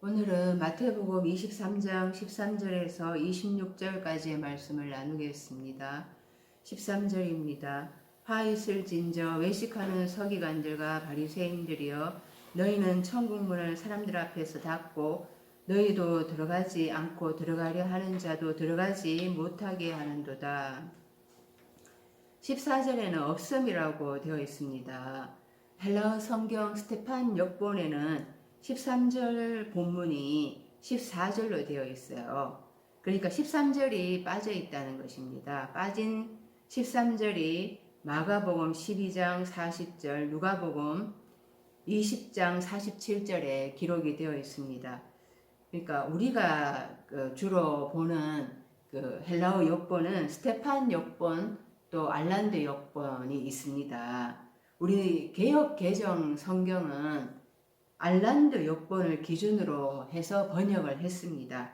오늘은 마태복음 23장 13절에서 26절까지의 말씀을 나누겠습니다. 13절입니다. 화 있을진저 외식하는 서기관들과 바리새인들이여, 너희는 천국 문을 사람들 앞에서 닫고 너희도 들어가지 않고 들어가려 하는 자도 들어가지 못하게 하는도다. 14절에는 없음이라고 되어 있습니다. 헬라어 성경 스테판 역본에는 13절 본문이 14절로 되어 있어요. 그러니까 13절이 빠져 있다는 것입니다. 빠진 13절이 마가복음 12장 40절, 누가복음 20장 47절에 기록이 되어 있습니다. 그러니까 우리가 주로 보는 헬라어 역본은 스테판 역본, 또 알란드 역본이 있습니다. 우리 개역 개정 성경은 알란드 역본을 기준으로 해서 번역을 했습니다.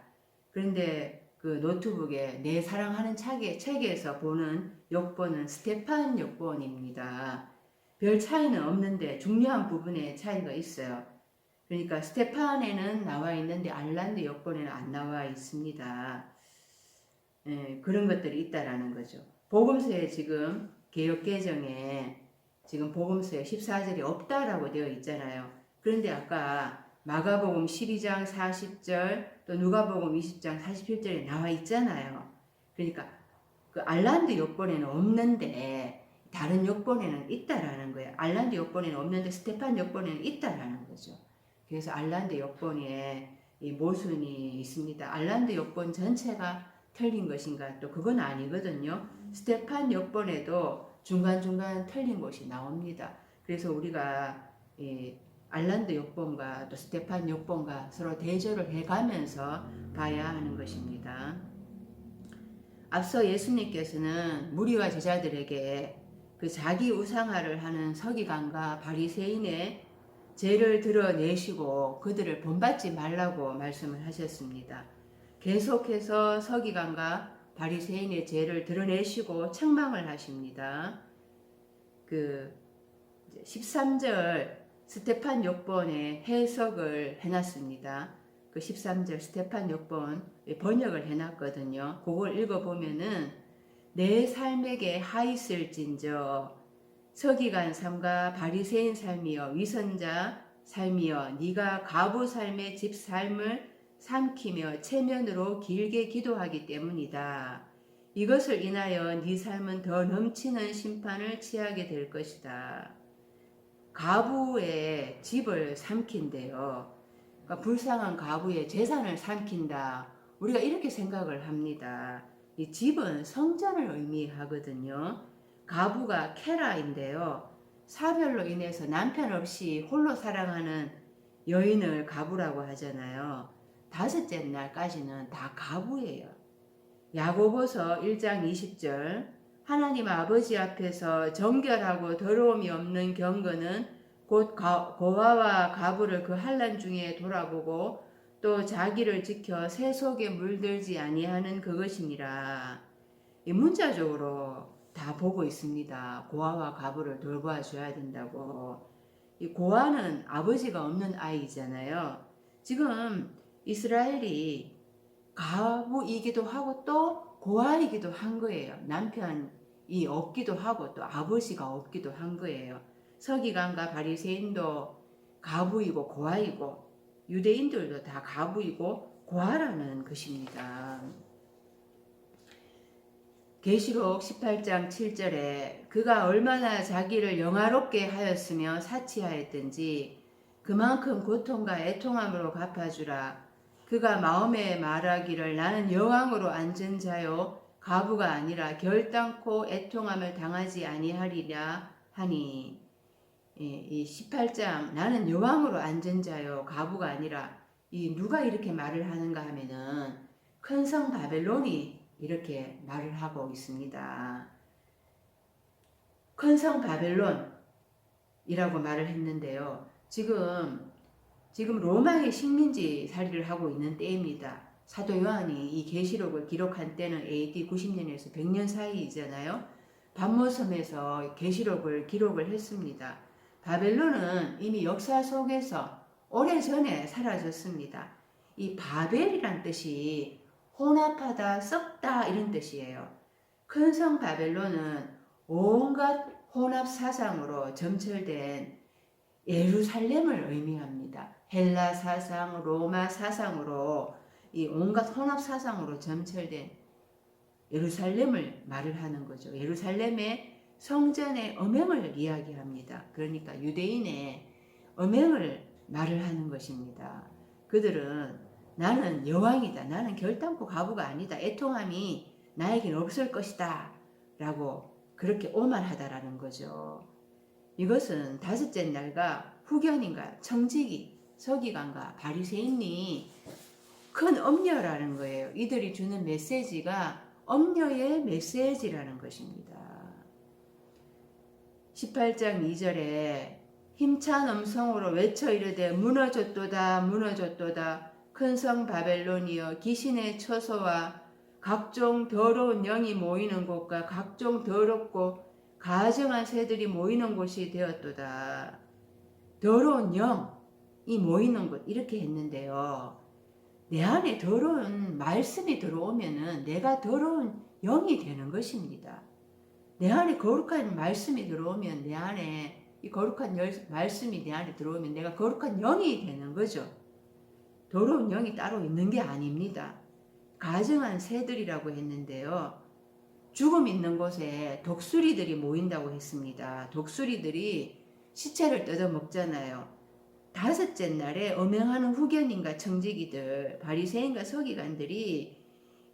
그런데 그 노트북에 내 사랑하는 책에서 보는 역본은 스테판 역본입니다. 별 차이는 없는데 중요한 부분에 차이가 있어요. 그러니까 스테판에는 나와 있는데 알란드 역본에는 안 나와 있습니다. 그런 것들이 있다라는 거죠. 복음서에 지금 개역개정에 지금 복음서에 14절이 없다라고 되어 있잖아요. 그런데 아까 마가복음 12장 40절 또 누가복음 20장 47절에 나와 있잖아요. 그러니까 그 알란드 역본에는 없는데 다른 역본에는 있다라는 거예요. 알란드 역본에는 없는데 스테판 역본에는 있다라는 거죠. 그래서 알란드 역본에 이 모순이 있습니다. 알란드 역본 전체가 틀린 것인가? 또 그건 아니거든요. 스테판 역본에도 중간중간 틀린 곳이 나옵니다. 그래서 우리가 알란드 역본과 또 스테판 역본과 서로 대조를 해가면서 봐야 하는 것입니다. 앞서 예수님께서는 무리와 제자들에게 그 자기 우상화를 하는 서기관과 바리새인의 죄를 드러내시고 그들을 본받지 말라고 말씀을 하셨습니다. 계속해서 서기관과 바리새인의 죄를 드러내시고 책망을 하십니다. 그 13절 스테판 역본의 해석을 해놨습니다. 그 13절 스테판 역본 번역을 해놨거든요. 그걸 읽어보면은 내 삶에게 하있을진저 서기관 삶과 바리새인 삶이여 위선자 삶이여 네가 가부 삶의 집 삶을 삼키며 체면으로 길게 기도하기 때문이다. 이것을 인하여 네 삶은 더 넘치는 심판을 취하게 될 것이다. 가부의 집을 삼킨대요. 그러니까 불쌍한 가부의 재산을 삼킨다. 우리가 이렇게 생각을 합니다. 이 집은 성전을 의미하거든요. 가부가 케라인데요. 사별로 인해서 남편 없이 홀로 살아가는 여인을 가부라고 하잖아요. 다섯째 날까지는 다 가부예요. 야고보서 1장 20절 하나님 아버지 앞에서 정결하고 더러움이 없는 경건은 곧 고아와 가부를 그 환난 중에 돌아보고 또 자기를 지켜 새 속에 물들지 아니하는 그것이니라. 이 문자적으로 다 보고 있습니다. 고아와 가부를 돌봐줘야 된다고. 이 고아는 아버지가 없는 아이잖아요. 지금 이스라엘이 가부이기도 하고 또 고아이기도 한 거예요. 남편이 없기도 하고 또 아버지가 없기도 한 거예요. 서기관과 바리새인도 가부이고 고아이고 유대인들도 다 가부이고 고아라는 것입니다. 계시록 18장 7절에 그가 얼마나 자기를 영화롭게 하였으며 사치하였든지 그만큼 고통과 애통함으로 갚아주라. 그가 마음에 말하기를 나는 여왕으로 앉은 자요 가부가 아니라 결단코 애통함을 당하지 아니하리라 하니, 이 18장 나는 여왕으로 앉은 자요 가부가 아니라 이 누가 이렇게 말을 하는가 하면은 큰 성 바벨론이 이렇게 말을 하고 있습니다. 큰 성 바벨론이라고 말을 했는데요. 지금 로마의 식민지 살이를 하고 있는 때입니다. 사도 요한이 이 계시록을 기록한 때는 AD 90년에서 100년 사이이잖아요. 반모섬에서 계시록을 기록을 했습니다. 바벨론은 이미 역사 속에서 오래전에 사라졌습니다. 이 바벨이란 뜻이 혼합하다, 썩다 이런 뜻이에요. 큰 성 바벨론은 온갖 혼합 사상으로 점철된 예루살렘을 의미합니다. 헬라 사상, 로마 사상으로 이 온갖 혼합 사상으로 점철된 예루살렘을 말을 하는 거죠. 예루살렘의 성전의 음행을 이야기합니다. 그러니까 유대인의 음행을 말을 하는 것입니다. 그들은 나는 여왕이다. 나는 결단코 과부가 아니다. 애통함이 나에겐 없을 것이다. 라고 그렇게 오만하다라는 거죠. 이것은 다섯째 날과 후견인과 청지기, 서기관과 바리새인이 큰 엄려라는 거예요. 이들이 주는 메시지가 엄려의 메시지라는 것입니다. 18장 2절에 힘찬 음성으로 외쳐 이르되 무너졌도다 무너졌도다 큰 성 바벨론이여 귀신의 처소와 각종 더러운 영이 모이는 곳과 각종 더럽고 가증한 새들이 모이는 곳이 되었도다. 더러운 영이 모이는 곳 이렇게 했는데요. 내 안에 더러운 말씀이 들어오면은 내가 더러운 영이 되는 것입니다. 내 안에 거룩한 말씀이 들어오면 내 안에 이 거룩한 말씀이 내 안에 들어오면 내가 거룩한 영이 되는 거죠. 더러운 영이 따로 있는 게 아닙니다. 가증한 새들이라고 했는데요. 죽음 있는 곳에 독수리들이 모인다고 했습니다. 독수리들이 시체를 뜯어 먹잖아요. 다섯째 날에 음행하는 후견인과 청지기들, 바리새인과 서기관들이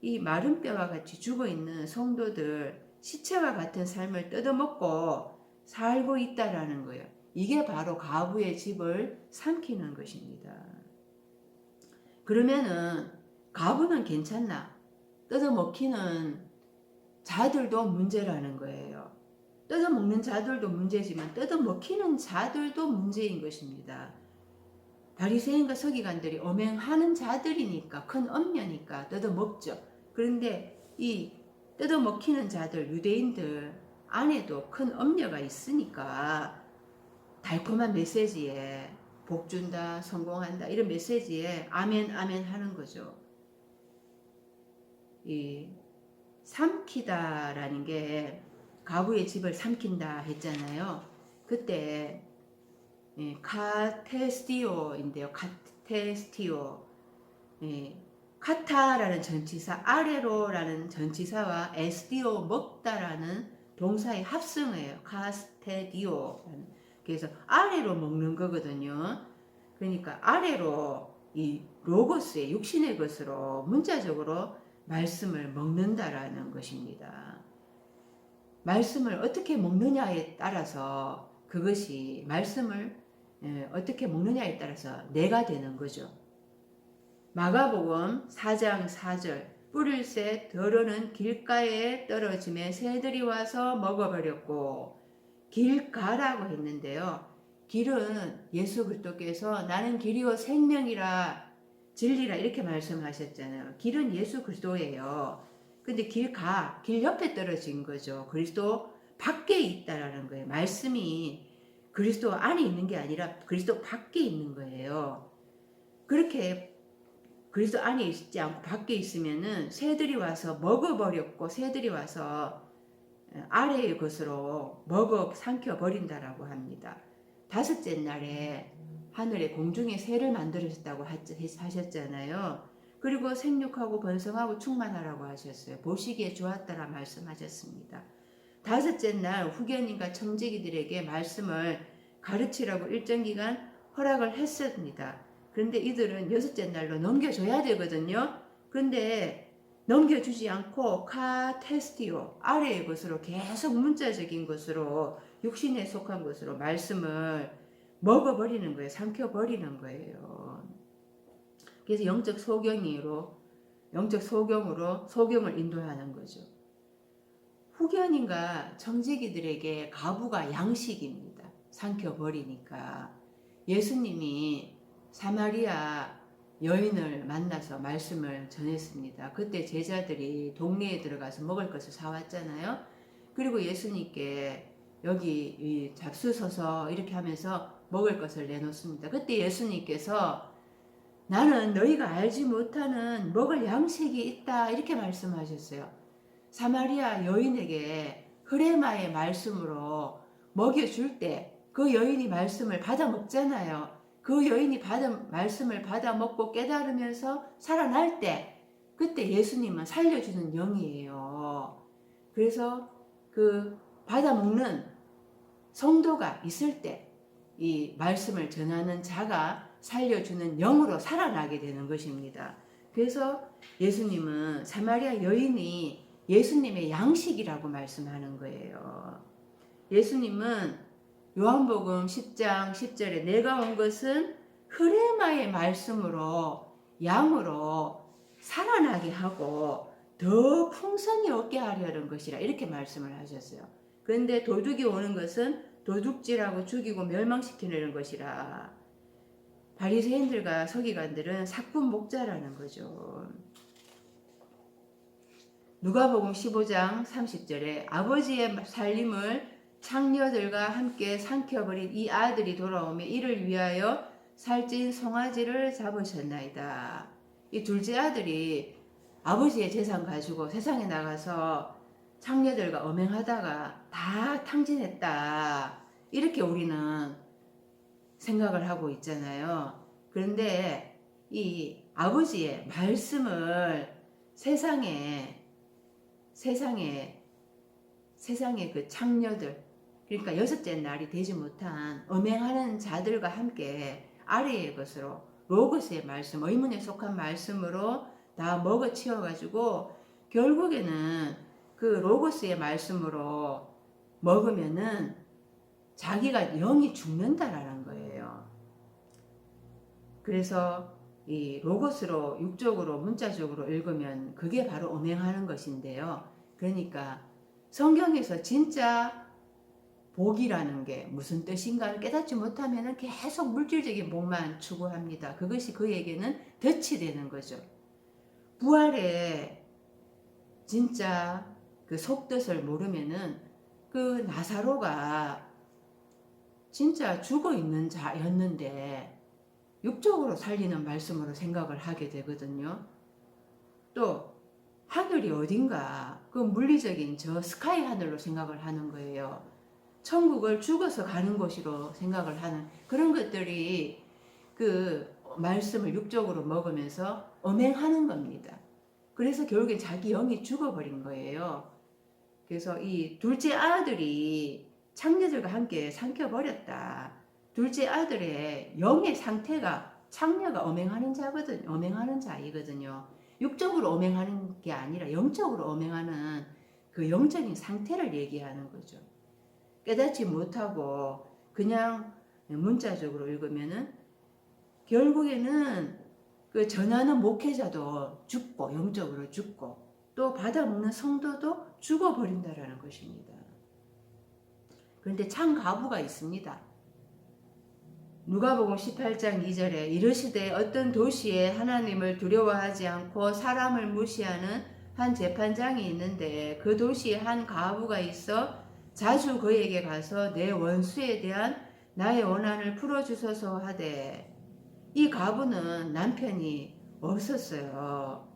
이 마른 뼈와 같이 죽어있는 성도들, 시체와 같은 삶을 뜯어먹고 살고 있다라는 거예요. 이게 바로 과부의 집을 삼키는 것입니다. 그러면은 과부는 괜찮나? 뜯어먹히는 자들도 문제라는 거예요. 뜯어먹는 자들도 문제지만 뜯어먹히는 자들도 문제인 것입니다. 바리새인과 서기관들이 엄행하는 자들이니까 큰 엄려니까 뜯어먹죠. 그런데 이 뜯어먹히는 자들 유대인들 안에도 큰 엄려가 있으니까 달콤한 메시지에 복 준다 성공한다 이런 메시지에 아멘 아멘 하는 거죠. 이 삼키다라는 게 과부의 집을 삼킨다 했잖아요. 그때 카테스티오인데요. 카테스티오. 카타라는 전치사, 아래로라는 전치사와 에스티오 먹다라는 동사의 합성어예요. 카스테디오. 그래서 아래로 먹는 거거든요. 그러니까 아래로 이 로고스의 육신의 것으로 문자적으로 말씀을 먹는다라는 것입니다. 말씀을 어떻게 먹느냐에 따라서 그것이 말씀을 어떻게 먹느냐에 따라서 내가 되는 거죠. 마가복음 4장 4절 뿌릴새 더러는 길가에 떨어짐에 새들이 와서 먹어버렸고 길가라고 했는데요. 길은 예수 그리스도께서 나는 길이요 생명이라 진리라 이렇게 말씀하셨잖아요. 길은 예수 그리스도예요. 근데 길 옆에 떨어진 거죠. 그리스도 밖에 있다라는 거예요. 말씀이 그리스도 안에 있는 게 아니라 그리스도 밖에 있는 거예요. 그렇게 그리스도 안에 있지 않고 밖에 있으면은 새들이 와서 먹어버렸고 새들이 와서 아래의 것으로 먹어 삼켜 버린다라고 합니다. 다섯째 날에 하늘에 공중에 새를 만들으셨다고 하셨잖아요. 그리고 생육하고 번성하고 충만하라고 하셨어요. 보시기에 좋았다라 말씀하셨습니다. 다섯째 날 후견인과 청지기들에게 말씀을 가르치라고 일정 기간 허락을 했습니다. 그런데 이들은 여섯째 날로 넘겨줘야 되거든요. 그런데 넘겨주지 않고 카테스티오 아래의 것으로 계속 문자적인 것으로 육신에 속한 것으로 말씀을 먹어버리는 거예요. 삼켜버리는 거예요. 그래서 영적 소경으로 소경을 인도하는 거죠. 후견인과 청지기들에게 과부가 양식입니다. 삼켜버리니까. 예수님이 사마리아 여인을 만나서 말씀을 전했습니다. 그때 제자들이 동네에 들어가서 먹을 것을 사왔잖아요. 그리고 예수님께 여기 잡수소서 이렇게 하면서 먹을 것을 내놓습니다. 그때 예수님께서 나는 너희가 알지 못하는 먹을 양식이 있다 이렇게 말씀하셨어요. 사마리아 여인에게 흐레마의 말씀으로 먹여줄 때 그 여인이 말씀을 받아 먹잖아요. 그 여인이 말씀을 받아 먹고 깨달으면서 살아날 때 그때 예수님은 살려주는 영이에요. 그래서 그 받아 먹는 성도가 있을 때 이 말씀을 전하는 자가 살려주는 영으로 살아나게 되는 것입니다. 그래서 예수님은 사마리아 여인이 예수님의 양식이라고 말씀하는 거예요. 예수님은 요한복음 10장 10절에 내가 온 것은 흐레마의 말씀으로 양으로 살아나게 하고 더 풍성히 얻게 하려는 것이라 이렇게 말씀을 하셨어요. 그런데 도둑이 오는 것은 도둑질하고 죽이고 멸망시키려는 것이라. 바리새인들과 서기관들은 사꾼 목자라는 거죠. 누가복음 15장 30절에 아버지의 살림을 창녀들과 함께 삼켜버린 이 아들이 돌아오며 이를 위하여 살찐 송아지를 잡으셨나이다. 이 둘째 아들이 아버지의 재산 가지고 세상에 나가서 창녀들과 엄행하다가 다 탕진했다. 이렇게 우리는 생각을 하고 있잖아요. 그런데 이 아버지의 말씀을 세상에 그 창녀들, 그러니까 여섯째 날이 되지 못한 엄행하는 자들과 함께 아래의 것으로 로고스의 말씀, 의문에 속한 말씀으로 다 먹어치워가지고 결국에는 그 로고스의 말씀으로 먹으면은 자기가 영이 죽는다라는 거예요. 그래서 이 로고스로 육적으로 문자적으로 읽으면 그게 바로 엄행하는 것인데요. 그러니까 성경에서 진짜 복이라는 게 무슨 뜻인가를 깨닫지 못하면 계속 물질적인 복만 추구합니다. 그것이 그에게는 덫이 되는 거죠. 부활의 진짜 그 속뜻을 모르면은 그 나사로가 진짜 죽어 있는 자였는데 육적으로 살리는 말씀으로 생각을 하게 되거든요. 또 하늘이 어딘가 그 물리적인 저 스카이 하늘로 생각을 하는 거예요. 천국을 죽어서 가는 곳으로 생각을 하는 그런 것들이 그 말씀을 육적으로 먹으면서 엄행하는 겁니다. 그래서 결국엔 자기 영이 죽어버린 거예요. 그래서 이 둘째 아들이 창녀들과 함께 삼켜버렸다. 둘째 아들의 영의 상태가 창녀가 엄행하는 자거든요. 엄행하는 자이거든요. 육적으로 엄행하는 게 아니라 영적으로 엄행하는 그 영적인 상태를 얘기하는 거죠. 깨닫지 못하고 그냥 문자적으로 읽으면은 결국에는 그 전하는 목회자도 죽고 영적으로 죽고 또 받아먹는 성도도 죽어버린다라는 것입니다. 그런데 참 가부가 있습니다. 누가복음 18장 2절에 이르시되 어떤 도시에 하나님을 두려워하지 않고 사람을 무시하는 한 재판장이 있는데 그 도시에 한 가부가 있어 자주 그에게 가서 내 원수에 대한 나의 원한을 풀어주소서 하되 이 가부는 남편이 없었어요.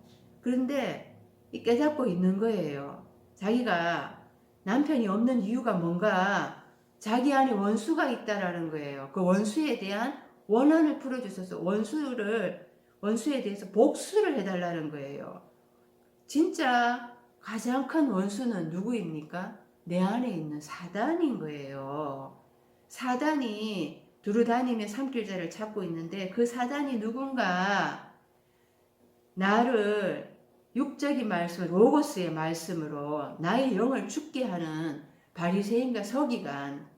그런데 깨닫고 있는 거예요. 자기가 남편이 없는 이유가 뭔가 자기 안에 원수가 있다라는 거예요. 그 원수에 대한 원한을 풀어주셔서 원수에 대해서 복수를 해달라는 거예요. 진짜 가장 큰 원수는 누구입니까? 내 안에 있는 사단인 거예요. 사단이 두루다니며 삼킬자를 찾고 있는데 그 사단이 누군가 나를 육적인 말씀, 로고스의 말씀으로 나의 영을 죽게 하는 바리새인과 서기관,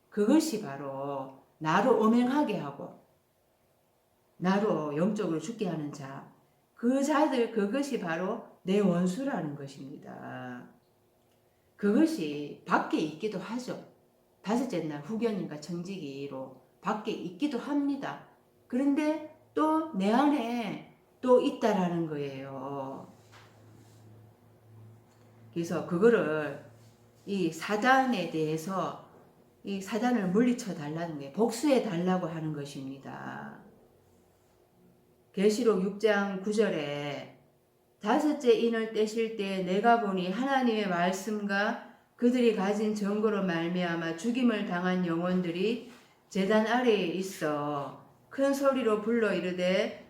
그것이 바로 나로 엄행하게 하고 나로 영적으로 죽게 하는 자, 그 자들, 그것이 바로 내 원수라는 것입니다. 그것이 밖에 있기도 하죠. 다섯째 날 후견인과 청지기로 밖에 있기도 합니다. 그런데 또 내 안에 또 있다라는 거예요. 그래서 그거를 이 사단에 대해서 이 사단을 물리쳐 달라는 게 복수해 달라고 하는 것입니다. 계시록 6장 9절에 다섯째 인을 떼실 때 내가 보니 하나님의 말씀과 그들이 가진 증거로 말미암아 죽임을 당한 영혼들이 제단 아래에 있어 큰 소리로 불러 이르되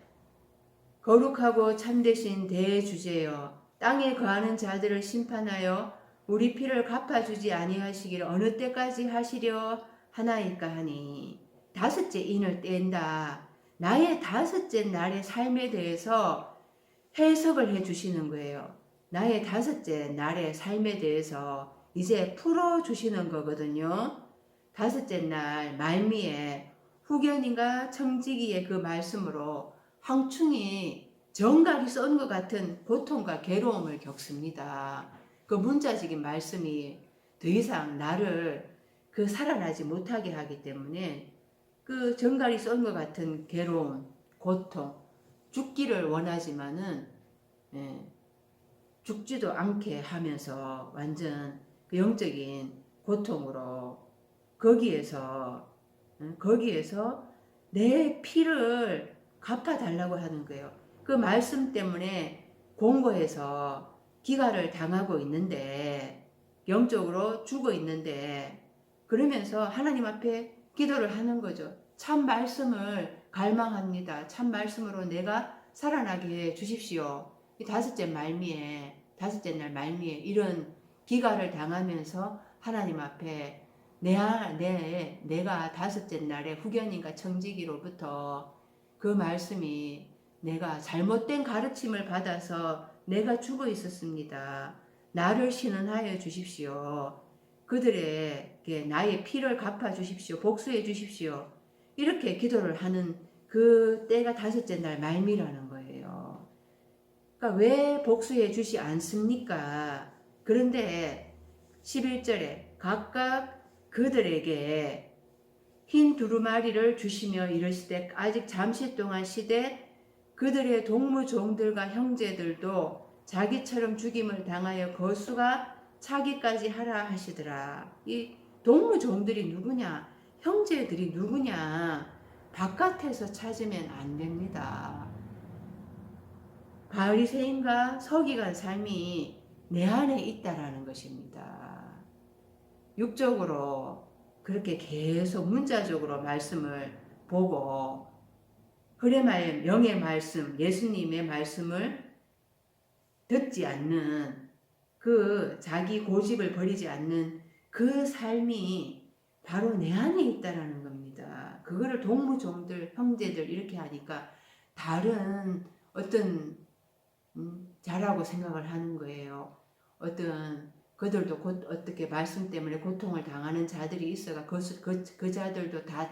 거룩하고 참되신 대주제여 땅에 거하는 자들을 심판하여 우리 피를 갚아주지 아니하시기를 어느 때까지 하시려 하나이까 하니 다섯째 인을 뗀다. 나의 다섯째 날의 삶에 대해서 해석을 해주시는 거예요. 나의 다섯째 날의 삶에 대해서 이제 풀어주시는 거거든요. 다섯째 날 말미에 후견인과 청지기의 그 말씀으로 황충이 정갈이 쏜 것 같은 고통과 괴로움을 겪습니다. 그 문자적인 말씀이 더 이상 나를 그 살아나지 못하게 하기 때문에 그 정갈이 쏜 것 같은 괴로움, 고통, 죽기를 원하지만은 죽지도 않게 하면서 완전 그 영적인 고통으로 거기에서 내 피를 갚아달라고 하는 거예요. 그 말씀 때문에 공고해서 기가를 당하고 있는데 영적으로 죽어 있는데 그러면서 하나님 앞에 기도를 하는 거죠. 참 말씀을 갈망합니다. 참 말씀으로 내가 살아나게 해 주십시오. 이 다섯째 날 말미에 이런 기가를 당하면서 하나님 앞에 내가 다섯째 날에 후견인과 청지기로부터 그 말씀이 내가 잘못된 가르침을 받아서 내가 죽어 있었습니다. 나를 신원하여 주십시오. 그들에게 나의 피를 갚아 주십시오. 복수해 주십시오. 이렇게 기도를 하는 그 때가 다섯째 날 말미라는 거예요. 그러니까 왜 복수해 주시 않습니까? 그런데 11절에 각각 그들에게 흰 두루마리를 주시며 이르시되 아직 잠시 동안 쉬되 그들의 동무종들과 형제들도 자기처럼 죽임을 당하여 거수가 차기까지 하라 하시더라. 이 동무종들이 누구냐? 형제들이 누구냐? 바깥에서 찾으면 안 됩니다. 바리새인과 서기관 삶이 내 안에 있다라는 것입니다. 육적으로 그렇게 계속 문자적으로 말씀을 보고 흐레마의 명의 말씀, 예수님의 말씀을 듣지 않는 그 자기 고집을 버리지 않는 그 삶이 바로 내 안에 있다라는 겁니다. 그거를 동무종들, 형제들 이렇게 하니까 다른 어떤 자라고 생각을 하는 거예요. 어떤 그들도 어떻게 말씀 때문에 고통을 당하는 자들이 있어가 그 자들도 다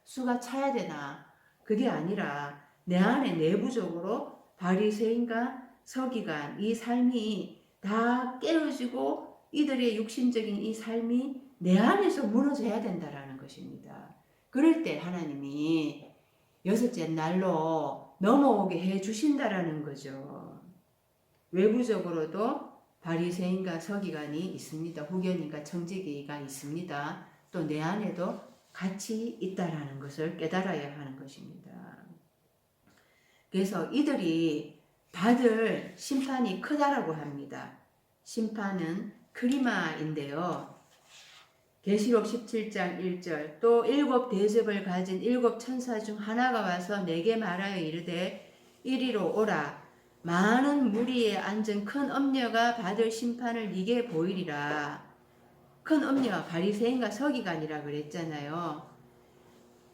수가 차야 되나? 그게 아니라 내 안에 내부적으로 바리새인과 서기관 이 삶이 다 깨어지고 이들의 육신적인 이 삶이 내 안에서 무너져야 된다라는 것입니다. 그럴 때 하나님이 여섯째 날로 넘어오게 해 주신다라는 거죠. 외부적으로도 바리새인과 서기관이 있습니다. 후견인과 청지기가 있습니다. 또 내 안에도 같이 있다라는 것을 깨달아야 하는 것입니다. 그래서 이들이 받을 심판이 크다라고 합니다. 심판은 크리마인데요. 계시록 17장 1절 또 일곱 대접을 가진 일곱 천사 중 하나가 와서 내게 말하여 이르되 이리로 오라. 많은 무리에 앉은 큰 엄녀가 받을 심판을 네게 보이리라. 큰 엄녀가 바리새인과 서기관이라 그랬잖아요.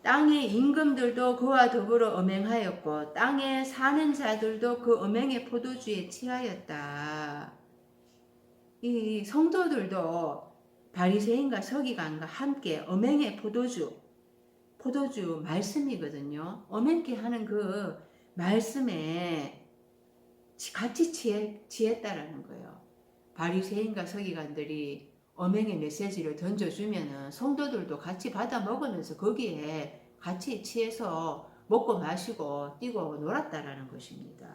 땅의 임금들도 그와 더불어 음행하였고 땅에 사는 자들도 그 음행의 포도주에 취하였다. 이 성도들도 바리새인과 서기관과 함께 음행의 포도주 말씀이거든요. 음행케 하는 그 말씀에 같이 취했다라는 거예요. 바리새인과 서기관들이 음행의 메시지를 던져주면은 성도들도 같이 받아 먹으면서 거기에 같이 취해서 먹고 마시고 뛰고 놀았다라는 것입니다.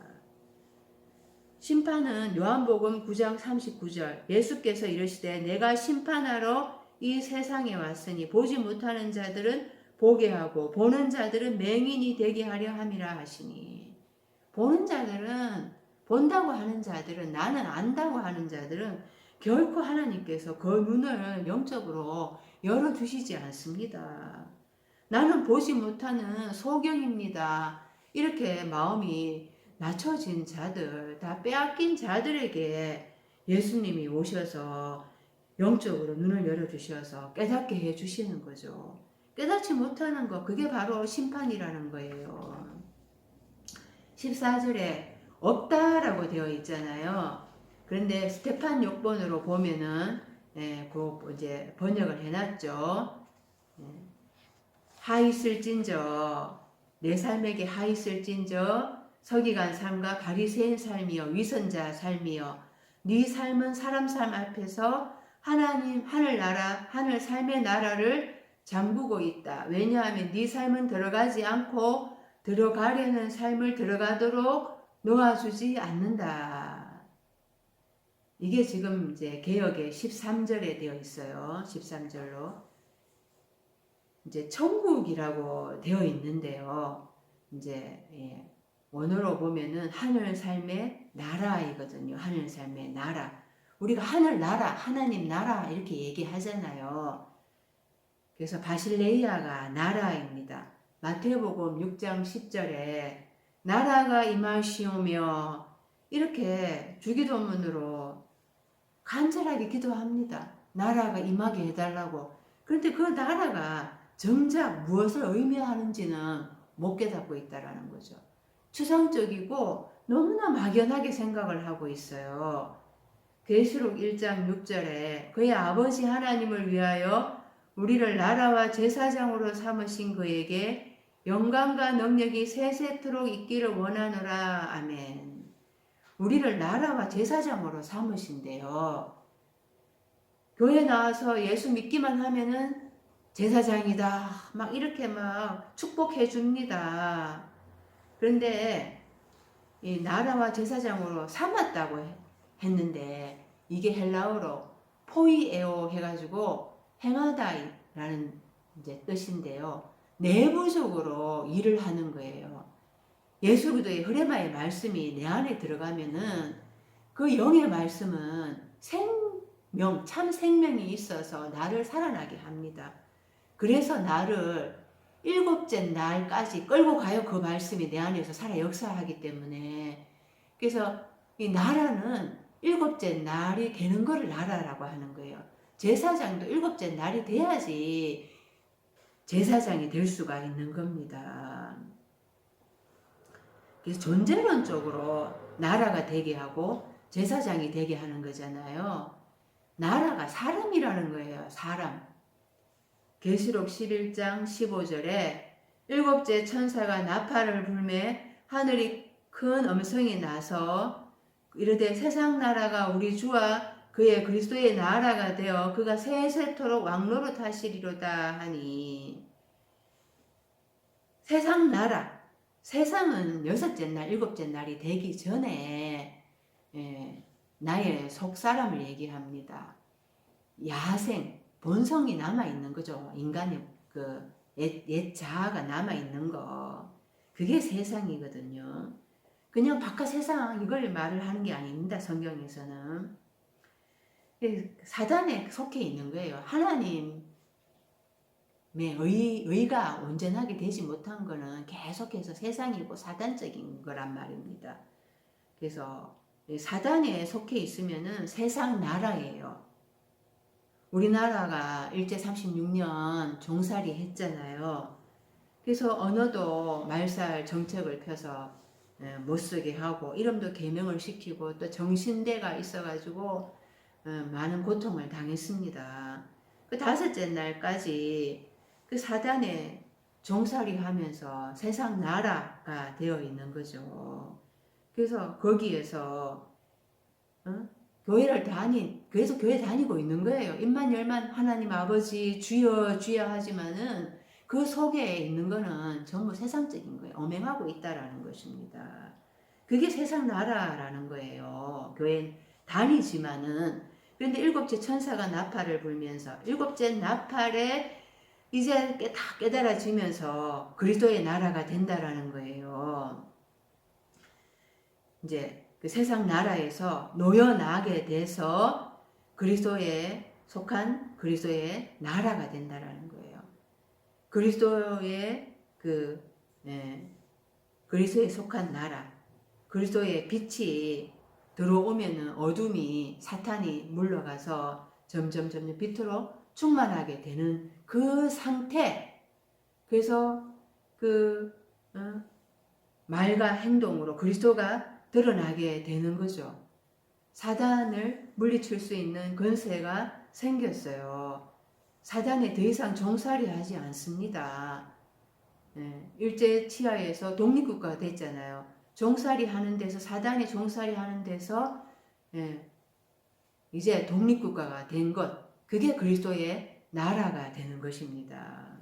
심판은 요한복음 9장 39절 예수께서 이르시되 내가 심판하러 이 세상에 왔으니 보지 못하는 자들은 보게 하고 보는 자들은 맹인이 되게 하려 함이라 하시니. 보는 자들은, 본다고 하는 자들은, 나는 안다고 하는 자들은 결코 하나님께서 그 눈을 영적으로 열어주시지 않습니다. 나는 보지 못하는 소경입니다. 이렇게 마음이 낮춰진 자들, 다 빼앗긴 자들에게 예수님이 오셔서 영적으로 눈을 열어주셔서 깨닫게 해주시는 거죠. 깨닫지 못하는 거, 그게 바로 심판이라는 거예요. 14절에 없다라고 되어 있잖아요. 그런데 스테판 6번으로 보면은, 이제 번역을 해놨죠. 하 있을진저, 내 삶에게 하 있을진저, 서기관 삶과 바리새인 삶이여, 위선자 삶이여, 네 삶은 사람 삶 앞에서 하나님 하늘나라, 하늘 삶의 나라를 잠그고 있다. 왜냐하면 네 삶은 들어가지 않고 들어가려는 삶을 들어가도록 놓아주지 않는다. 이게 지금 이제 개역의 13절에 되어 있어요. 13절로. 이제 천국이라고 되어 있는데요. 이제 원어로 보면은 하늘 삶의 나라이거든요. 하늘 삶의 나라. 우리가 하늘 나라, 하나님 나라 이렇게 얘기하잖아요. 그래서 바실레이아가 나라입니다. 마태복음 6장 10절에 나라가 임하시오며 이렇게 주기도문으로 간절하게 기도합니다. 나라가 임하게 해달라고. 그런데 그 나라가 정작 무엇을 의미하는지는 못 깨닫고 있다는 거죠. 추상적이고 너무나 막연하게 생각을 하고 있어요. 계시록 1장 6절에 그의 아버지 하나님을 위하여 우리를 나라와 제사장으로 삼으신 그에게 영광과 능력이 세세토록 있기를 원하노라. 아멘. 우리를 나라와 제사장으로 삼으신대요. 교회 나와서 예수 믿기만 하면은 제사장이다. 막 이렇게 막 축복해 줍니다. 그런데 이 나라와 제사장으로 삼았다고 했는데 이게 헬라어로 포이에오 해가지고 행하다라는 이제 뜻인데요. 내부적으로 일을 하는 거예요. 예수 그리스도의 흐레마의 말씀이 내 안에 들어가면은 그 영의 말씀은 생명, 참 생명이 있어서 나를 살아나게 합니다. 그래서 나를 일곱째 날까지 끌고 가요. 그 말씀이 내 안에서 살아 역사하기 때문에. 그래서 이 나라는 일곱째 날이 되는 거를 나라라고 하는 거예요. 제사장도 일곱째 날이 돼야지 제사장이 될 수가 있는 겁니다. 그래서 존재론적으로 나라가 되게 하고 제사장이 되게 하는 거잖아요. 나라가 사람이라는 거예요. 사람. 계시록 11장 15절에 일곱째 천사가 나팔을 불매 하늘이 큰 음성이 나서 이르되 세상 나라가 우리 주와 그의 그리스도의 나라가 되어 그가 세세토록 왕노릇 하시리로다 하니. 세상 나라, 세상은 여섯째 날, 일곱째 날이 되기 전에 나의 속사람을 얘기합니다. 야생, 본성이 남아있는 거죠. 인간의 그 옛 자아가 남아있는 거. 그게 세상이거든요. 그냥 바깥 세상 이걸 말을 하는 게 아닙니다. 성경에서는. 사단에 속해 있는 거예요. 하나님의 의가 온전하게 되지 못한 거는 계속해서 세상이고 사단적인 거란 말입니다. 그래서 사단에 속해 있으면은 세상 나라예요. 우리나라가 일제 36년 종살이 했잖아요. 그래서 언어도 말살 정책을 펴서 못 쓰게 하고 이름도 개명을 시키고 또 정신대가 있어가지고 많은 고통을 당했습니다. 그 다섯째 날까지 그 사단에 종살이 하면서 세상 나라가 되어 있는 거죠. 그래서 거기에서 그래서 교회 다니고 있는 거예요. 입만 열만 하나님 아버지 주여 주여 하지만은 그 속에 있는 거는 전부 세상적인 거예요. 엄행하고 있다라는 것입니다. 그게 세상 나라라는 거예요. 교회 다니지만은 그런데 일곱째 천사가 나팔을 불면서 일곱째 나팔에 이제 다 깨달아지면서 그리스도의 나라가 된다라는 거예요. 이제 그 세상 나라에서 놓여나게 돼서 그리스도에 속한 그리스도의 나라가 된다라는 거예요. 그리스도의 그리스도에 속한 나라, 그리스도의 빛이 들어오면은 어둠이 사탄이 물러가서 점점 빛으로 충만하게 되는 그 상태. 그래서 말과 행동으로 그리스도가 드러나게 되는 거죠. 사단을 물리칠 수 있는 권세가 생겼어요. 사단에 더 이상 종살이 하지 않습니다. 일제 치하에서 독립국가가 됐잖아요. 종살이 하는 데서, 사단이 종살이 하는 데서 이제 독립국가가 된 것, 그게 그리스도의 나라가 되는 것입니다.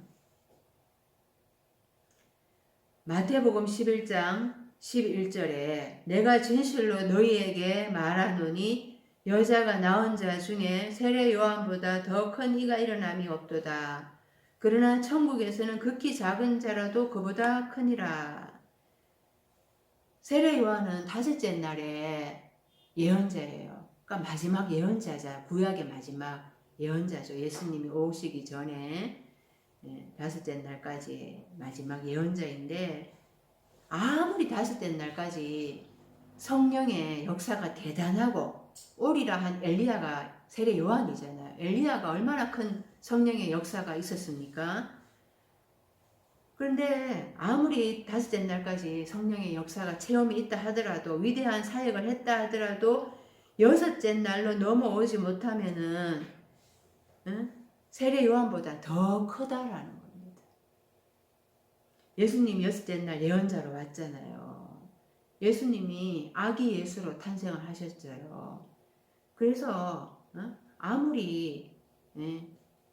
마태복음 11장 11절에 내가 진실로 너희에게 말하노니 여자가 낳은 자 중에 세례 요한보다 더 큰 이가 일어남이 없도다. 그러나 천국에서는 극히 작은 자라도 그보다 크니라. 세례 요한은 다섯째 날에 예언자예요. 그러니까 마지막 예언자자, 구약의 마지막 예언자죠. 예수님이 오시기 전에 다섯째 날까지 마지막 예언자인데, 아무리 다섯째 날까지 성령의 역사가 대단하고 오리라 한 엘리야가 세례 요한이잖아요. 엘리야가 얼마나 큰 성령의 역사가 있었습니까? 그런데 아무리 다섯째 날까지 성령의 역사가 체험이 있다 하더라도, 위대한 사역을 했다 하더라도 여섯째 날로 넘어오지 못하면은 세례 요한보다 더 크다라는 겁니다. 예수님이 여섯째 날 예언자로 왔잖아요. 예수님이 아기 예수로 탄생을 하셨어요. 그래서 아무리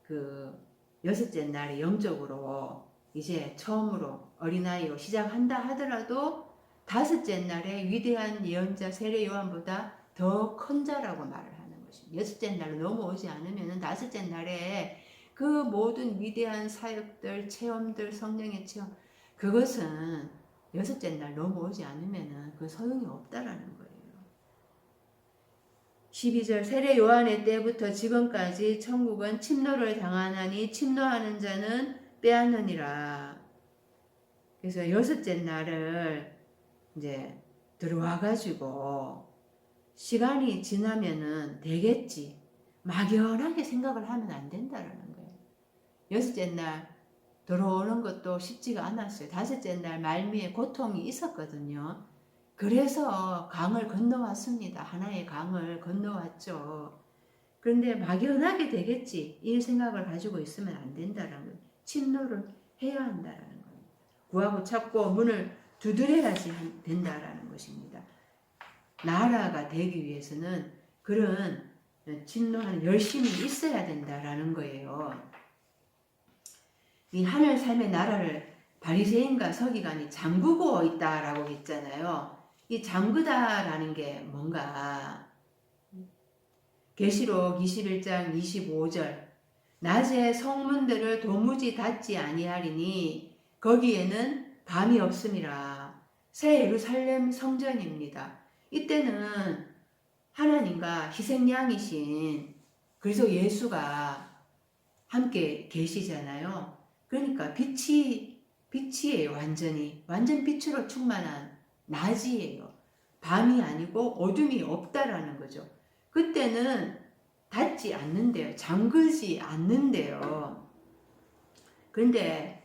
그 여섯째 날에 영적으로 이제 처음으로 어린아이로 시작한다 하더라도 다섯째 날에 위대한 예언자 세례 요한보다 더 큰 자라고 말을 하는 것입니다. 여섯째 날로 넘어오지 않으면 다섯째 날에 그 모든 위대한 사역들, 체험들, 성령의 체험, 그것은 여섯째 날 넘어오지 않으면 그 소용이 없다라는 거예요. 12절 세례 요한의 때부터 지금까지 천국은 침노를 당하나니 침노하는 자는 빼앗느니라. 그래서 여섯째 날을 이제 들어와 가지고 시간이 지나면은 되겠지, 막연하게 생각을 하면 안 된다라는 거예요. 여섯째 날 들어오는 것도 쉽지가 않았어요. 다섯째 날 말미에 고통이 있었거든요. 그래서 강을 건너왔습니다. 하나의 강을 건너왔죠. 그런데 막연하게 되겠지, 이 생각을 가지고 있으면 안 된다라는 거예요. 침노를 해야 한다라는 겁니다. 구하고 찾고 문을 두드려야지 된다라는 것입니다. 나라가 되기 위해서는 그런 진노하는 열심이 있어야 된다라는 거예요. 이 하늘 삶의 나라를 바리새인과 서기관이 잠그고 있다라고 했잖아요. 이 잠그다라는 게 뭔가, 계시록 21장 25절 낮에 성문들을 도무지 닫지 아니하리니 거기에는 밤이 없음이라. 새 예루살렘 성전입니다. 이때는 하나님과 희생양이신 그래서 예수가 함께 계시잖아요. 그러니까 빛이에요. 완전 빛으로 충만한 낮이에요. 밤이 아니고 어둠이 없다라는 거죠. 그때는 닫지 않는데요. 잠그지 않는데요. 그런데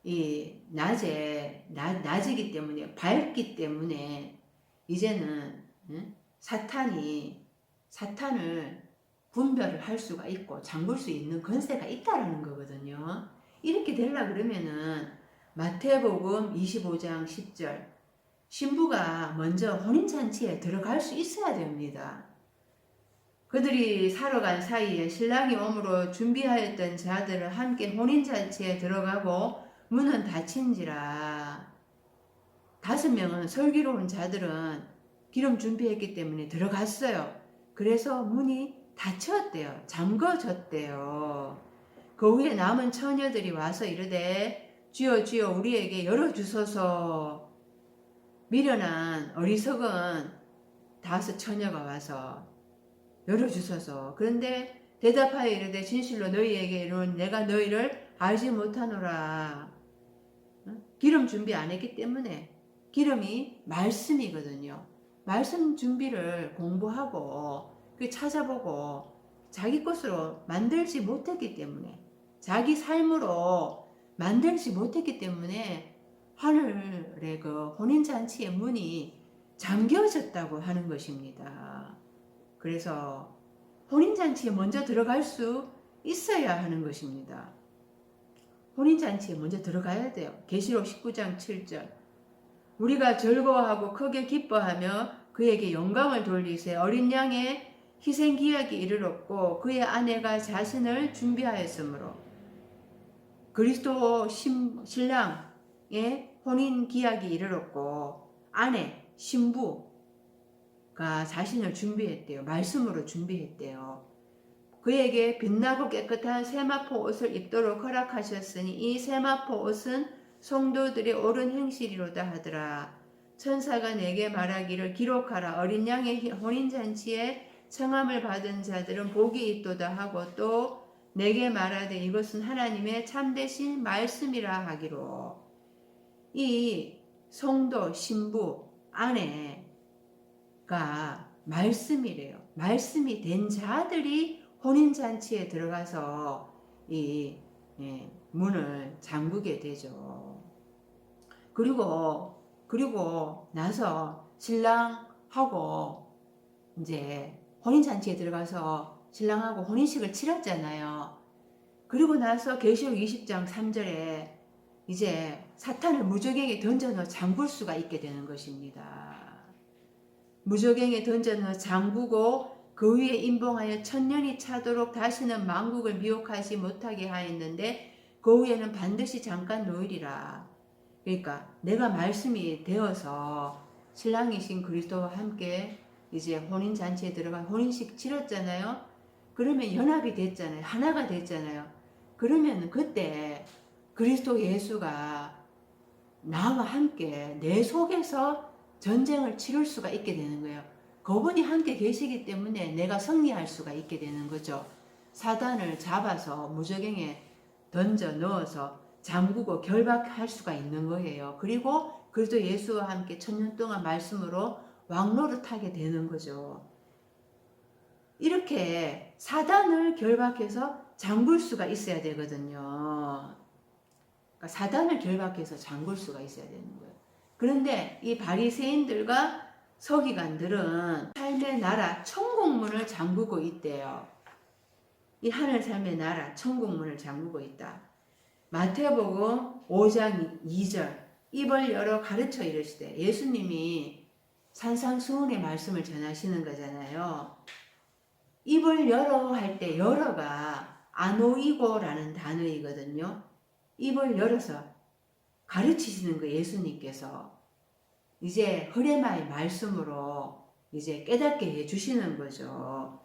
이 낮이기 때문에, 밝기 때문에 이제는 사탄을 분별을 할 수가 있고 잠글 수 있는 권세가 있다라는 거거든요. 이렇게 되려 그러면은 마태복음 25장 10절 신부가 먼저 혼인잔치에 들어갈 수 있어야 됩니다. 그들이 사러 간 사이에 신랑이 오므로 준비하였던 자들은 함께 혼인잔치에 들어가고 문은 닫힌지라. 5명은 슬기로운 자들은 기름 준비했기 때문에 들어갔어요. 그래서 문이 닫혔대요. 잠궈졌대요. 그 후에 남은 처녀들이 와서 이르되 주여 주여 우리에게 열어주소서. 미련한 어리석은 5 처녀가 와서 열어주소서. 그런데 대답하여 이르되 진실로 너희에게 이르노니 내가 너희를 알지 못하노라. 기름 준비 안 했기 때문에. 기름이 말씀이거든요. 말씀 준비를 공부하고 찾아보고 자기 것으로 만들지 못했기 때문에, 자기 삶으로 만들지 못했기 때문에 하늘의 그 혼인잔치의 문이 잠겨졌다고 하는 것입니다. 그래서 혼인잔치에 먼저 들어갈 수 있어야 하는 것입니다. 혼인잔치에 먼저 들어가야 돼요. 계시록 19장 7절. 우리가 즐거워하고 크게 기뻐하며 그에게 영광을 돌리세. 어린 양의 희생 기약이 이르렀고 그의 아내가 자신을 준비하였으므로. 그리스도 신랑의 혼인 기약이 이르렀고 아내, 신부가 자신을 준비했대요. 말씀으로 준비했대요. 그에게 빛나고 깨끗한 세마포 옷을 입도록 허락하셨으니 이 세마포 옷은 성도들의 옳은 행실이로다 하더라. 천사가 내게 말하기를 기록하라. 어린 양의 혼인잔치에 청함을 받은 자들은 복이 있도다 하고 또 내게 말하되 이것은 하나님의 참되신 말씀이라 하기로. 이 성도, 신부, 아내가 말씀이래요. 말씀이 된 자들이 혼인잔치에 들어가서 이 문을 잠그게 되죠. 그리고 나서 신랑하고 이제 혼인잔치에 들어가서 신랑하고 혼인식을 치렀잖아요. 그리고 나서 계시록 20장 3절에 이제 사탄을 무저갱에 던져넣어 잠글 수가 있게 되는 것입니다. 무저갱에 던져넣어 잠그고 그 위에 임봉하여 1000년이 차도록 다시는 만국을 미혹하지 못하게 하였는데 그 후에는 반드시 잠깐 놓으리라. 그러니까 내가 말씀이 되어서 신랑이신 그리스도와 함께 이제 혼인잔치에 들어가 혼인식 치렀잖아요. 그러면 연합이 됐잖아요. 하나가 됐잖아요. 그러면 그때 그리스도 예수가 나와 함께 내 속에서 전쟁을 치를 수가 있게 되는 거예요. 그분이 함께 계시기 때문에 내가 승리할 수가 있게 되는 거죠. 사단을 잡아서 무저갱에 던져 넣어서 잠그고 결박할 수가 있는 거예요. 그리고 그리스도 예수와 함께 1000년 동안 말씀으로 왕노릇하게 되는 거죠. 이렇게 사단을 결박해서 잠글 수가 있어야 되거든요. 그러니까 사단을 결박해서 잠글 수가 있어야 되는 거예요. 그런데 이 바리새인들과 서기관들은 삶의 나라 천국문을 잠그고 있대요. 이 하늘 삶의 나라 천국문을 잠그고 있다. 마태복음 5장 2절 입을 열어 가르쳐 이르시되, 예수님이 산상수훈의 말씀을 전하시는 거잖아요. 입을 열어 할 때 열어가 아노이고라는 단어이거든요. 입을 열어서 가르치시는 거 예수님께서 이제 흐레마의 말씀으로 이제 깨닫게 해주시는 거죠.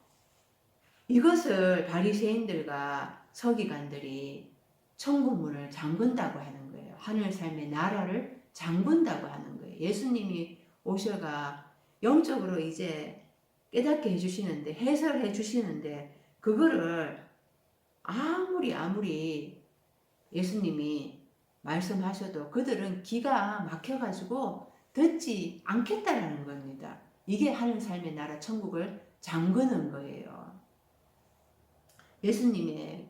이것을 바리새인들과 서기관들이 천국문을 잠근다고 하는 거예요. 하늘 삶의 나라를 잠근다고 하는 거예요. 예수님이 오셔가 영적으로 이제 깨닫게 해주시는데, 해설해 주시는데, 그거를 아무리 예수님이 말씀하셔도 그들은 기가 막혀가지고 듣지 않겠다라는 겁니다. 이게 하늘 삶의 나라 천국을 잠그는 거예요. 예수님의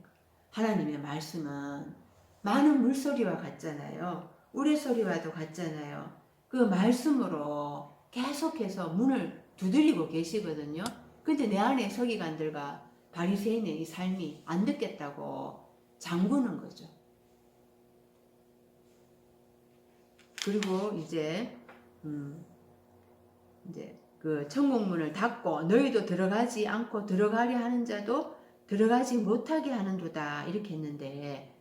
하나님의 말씀은 많은 물소리와 같잖아요. 우레소리와도 같잖아요. 그 말씀으로 계속해서 문을 두드리고 계시거든요. 근데 내 안에 서기관들과 바리새인의 이 삶이 안 듣겠다고 잠그는 거죠. 그리고 이제 그 천국문을 닫고 너희도 들어가지 않고 들어가려 하는 자도 들어가지 못하게 하는도다 이렇게 했는데,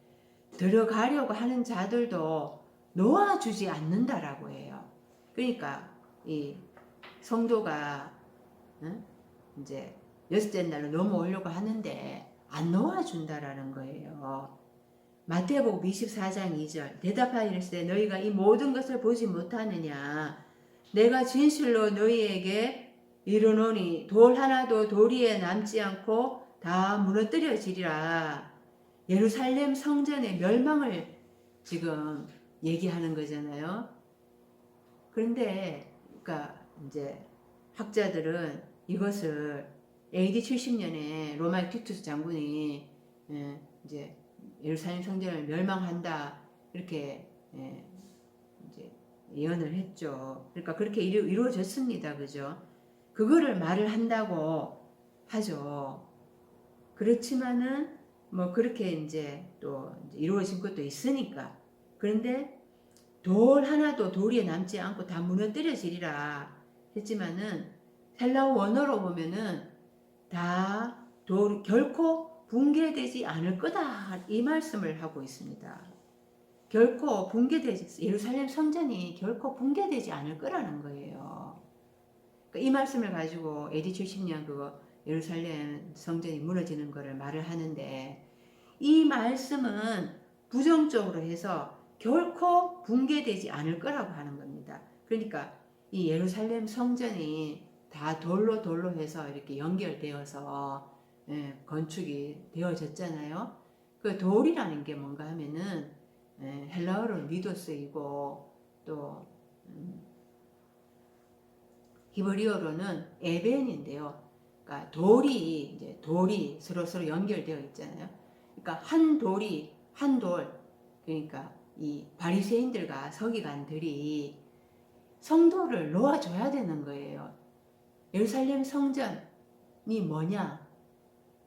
들어가려고 하는 자들도 놓아주지 않는다라고 해요. 그러니까 이 성도가 이제 여섯째 날로 넘어오려고 하는데 안 놓아준다라는 거예요. 마태복음 24장 2절 대답하이르시되 너희가 이 모든 것을 보지 못하느냐 내가 진실로 너희에게 이르노니 돌 하나도 도리에 남지 않고 다 무너뜨려지리라. 예루살렘 성전의 멸망을 지금 얘기하는 거잖아요. 그런데 그러니까 이제 학자들은 이것을 AD 70년에 로마의 티투스 장군이 이제 예루살렘 성전을 멸망한다 이렇게 이제 예언을 했죠. 그러니까 그렇게 이루어졌습니다. 그죠? 그거를 말을 한다고 하죠. 그렇지만은 뭐 그렇게 이제 또 이루어진 것도 있으니까. 그런데 돌 하나도 도리에 남지 않고 다 무너뜨려지리라 했지만은 헬라어 원어로 보면은 다 결코 붕괴되지 않을 거다 이 말씀을 하고 있습니다. 결코 붕괴되지 예루살렘 성전이 결코 붕괴되지 않을 거라는 거예요. 그러니까 이 말씀을 가지고 AD 70년 그거 예루살렘 성전이 무너지는 거를 말을 하는데 이 말씀은 부정적으로 해서 결코 붕괴되지 않을 거라고 하는 겁니다. 그러니까 이 예루살렘 성전이 다 돌로 해서 이렇게 연결되어서 건축이 되어졌잖아요. 그 돌이라는 게 뭔가 하면은 헬라어로 미도스이고 또 히브리어로는 에벤인데요. 그러니까 돌이 서로 연결되어 있잖아요. 그러니까 한 돌 그러니까 이 바리새인들과 서기관들이 성도를 놓아줘야 되는 거예요. 예루살렘 성전이 뭐냐?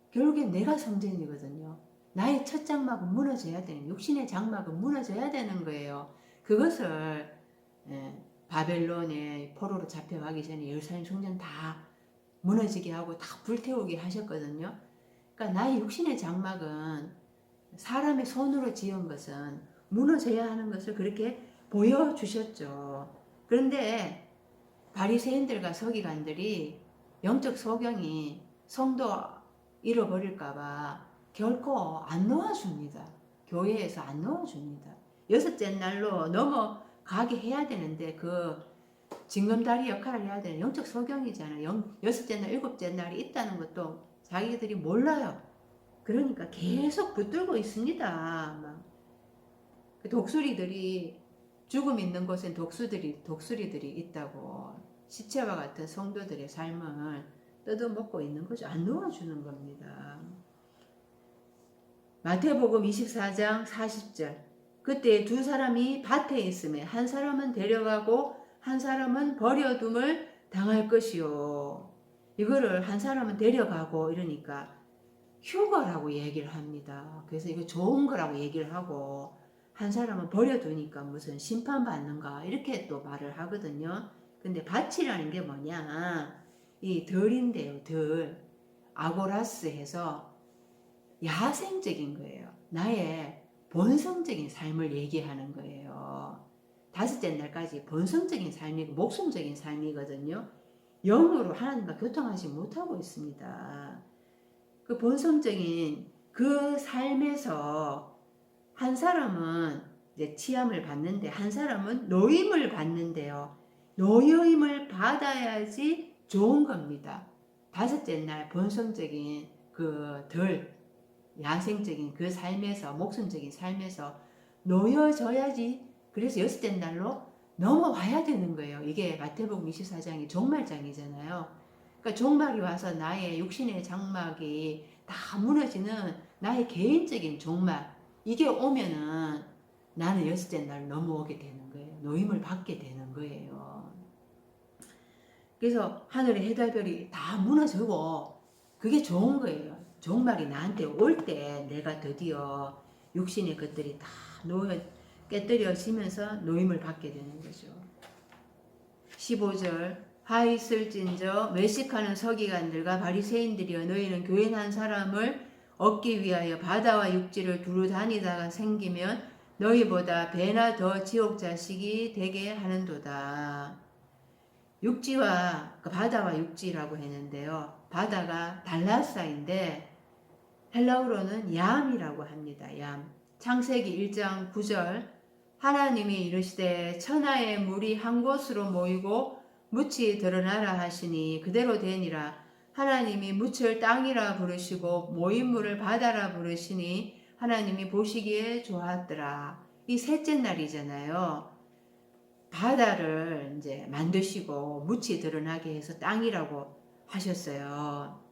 결국엔 내가 성전이거든요. 나의 첫 장막은 무너져야 되는, 육신의 장막은 무너져야 되는 거예요. 그것을 바벨론의 포로로 잡혀가기 전에 예루살렘 성전 다 무너지게 하고 다 불태우게 하셨거든요. 그러니까 나의 육신의 장막은 사람의 손으로 지은 것은 무너져야 하는 것을 그렇게 보여주셨죠. 그런데 바리새인들과 서기관들이 영적 소경이 성도 잃어버릴까봐 결코 안 놓아줍니다. 교회에서 안 놓아줍니다. 여섯째 날로 넘어가게 해야 되는데 그 징검다리 역할을 해야 되는 영적 소경이잖아요. 여섯째 날, 일곱째 날이 있다는 것도 자기들이 몰라요. 그러니까 계속 붙들고 있습니다. 막. 독수리들이 죽음 있는 곳엔 독수리들이 있다고 시체와 같은 성도들의 삶을 뜯어먹고 있는 거죠. 안 놓아주는 겁니다. 마태복음 24장 40절 그때 두 사람이 밭에 있음에 한 사람은 데려가고 한 사람은 버려둠을 당할 것이요. 이거를 한 사람은 데려가고 이러니까 휴거라고 얘기를 합니다. 그래서 이거 좋은 거라고 얘기를 하고 한 사람은 버려두니까 무슨 심판받는가 이렇게 또 말을 하거든요. 근데 밭이라는 게 뭐냐 이 덜인데요. 덜 아고라스 해서 야생적인 거예요. 나의 본성적인 삶을 얘기하는 거예요. 다섯째 날까지 본성적인 삶이고 목숨적인 삶이거든요. 영으로 하나님과 교통하지 못하고 있습니다. 그 본성적인 그 삶에서 한 사람은 이제 치함을 받는데 한 사람은 노임을 받는데요. 노임을 받아야지 좋은 겁니다. 다섯째 날 본성적인 그 야생적인 그 삶에서 목숨적인 삶에서 놓여져야지. 그래서 여섯째 날로 넘어와야 되는 거예요. 이게 마태복음 24장이 종말장이잖아요. 그러니까 종말이 와서 나의 육신의 장막이 다 무너지는 나의 개인적인 종말 이게 오면은 나는 여섯째 날 넘어오게 되는 거예요. 노임을 받게 되는 거예요. 그래서 하늘의 해달별이 다 무너지고 그게 좋은 거예요. 종말이 나한테 올 때 내가 드디어 육신의 것들이 다 깨뜨려지면서 노임을 받게 되는 거죠. 15절 하 있을진저 외식하는 서기관들과 바리새인들이여 너희는 교인 한 사람을 얻기 위하여 바다와 육지를 두루 다니다가 생기면 너희보다 배나 더 지옥 자식이 되게 하는도다. 육지와 그 바다와 육지라고 했는데요. 바다가 달라사인데 헬라어로는 얌이라고 합니다. 얌. 창세기 1장 9절 하나님이 이르시되 천하의 물이 한 곳으로 모이고 묻이 드러나라 하시니 그대로 되니라. 하나님이 묻을 땅이라 부르시고 모인 물을 바다라 부르시니 하나님이 보시기에 좋았더라. 이 셋째 날이잖아요. 바다를 이제 만드시고 묻이 드러나게 해서 땅이라고 하셨어요.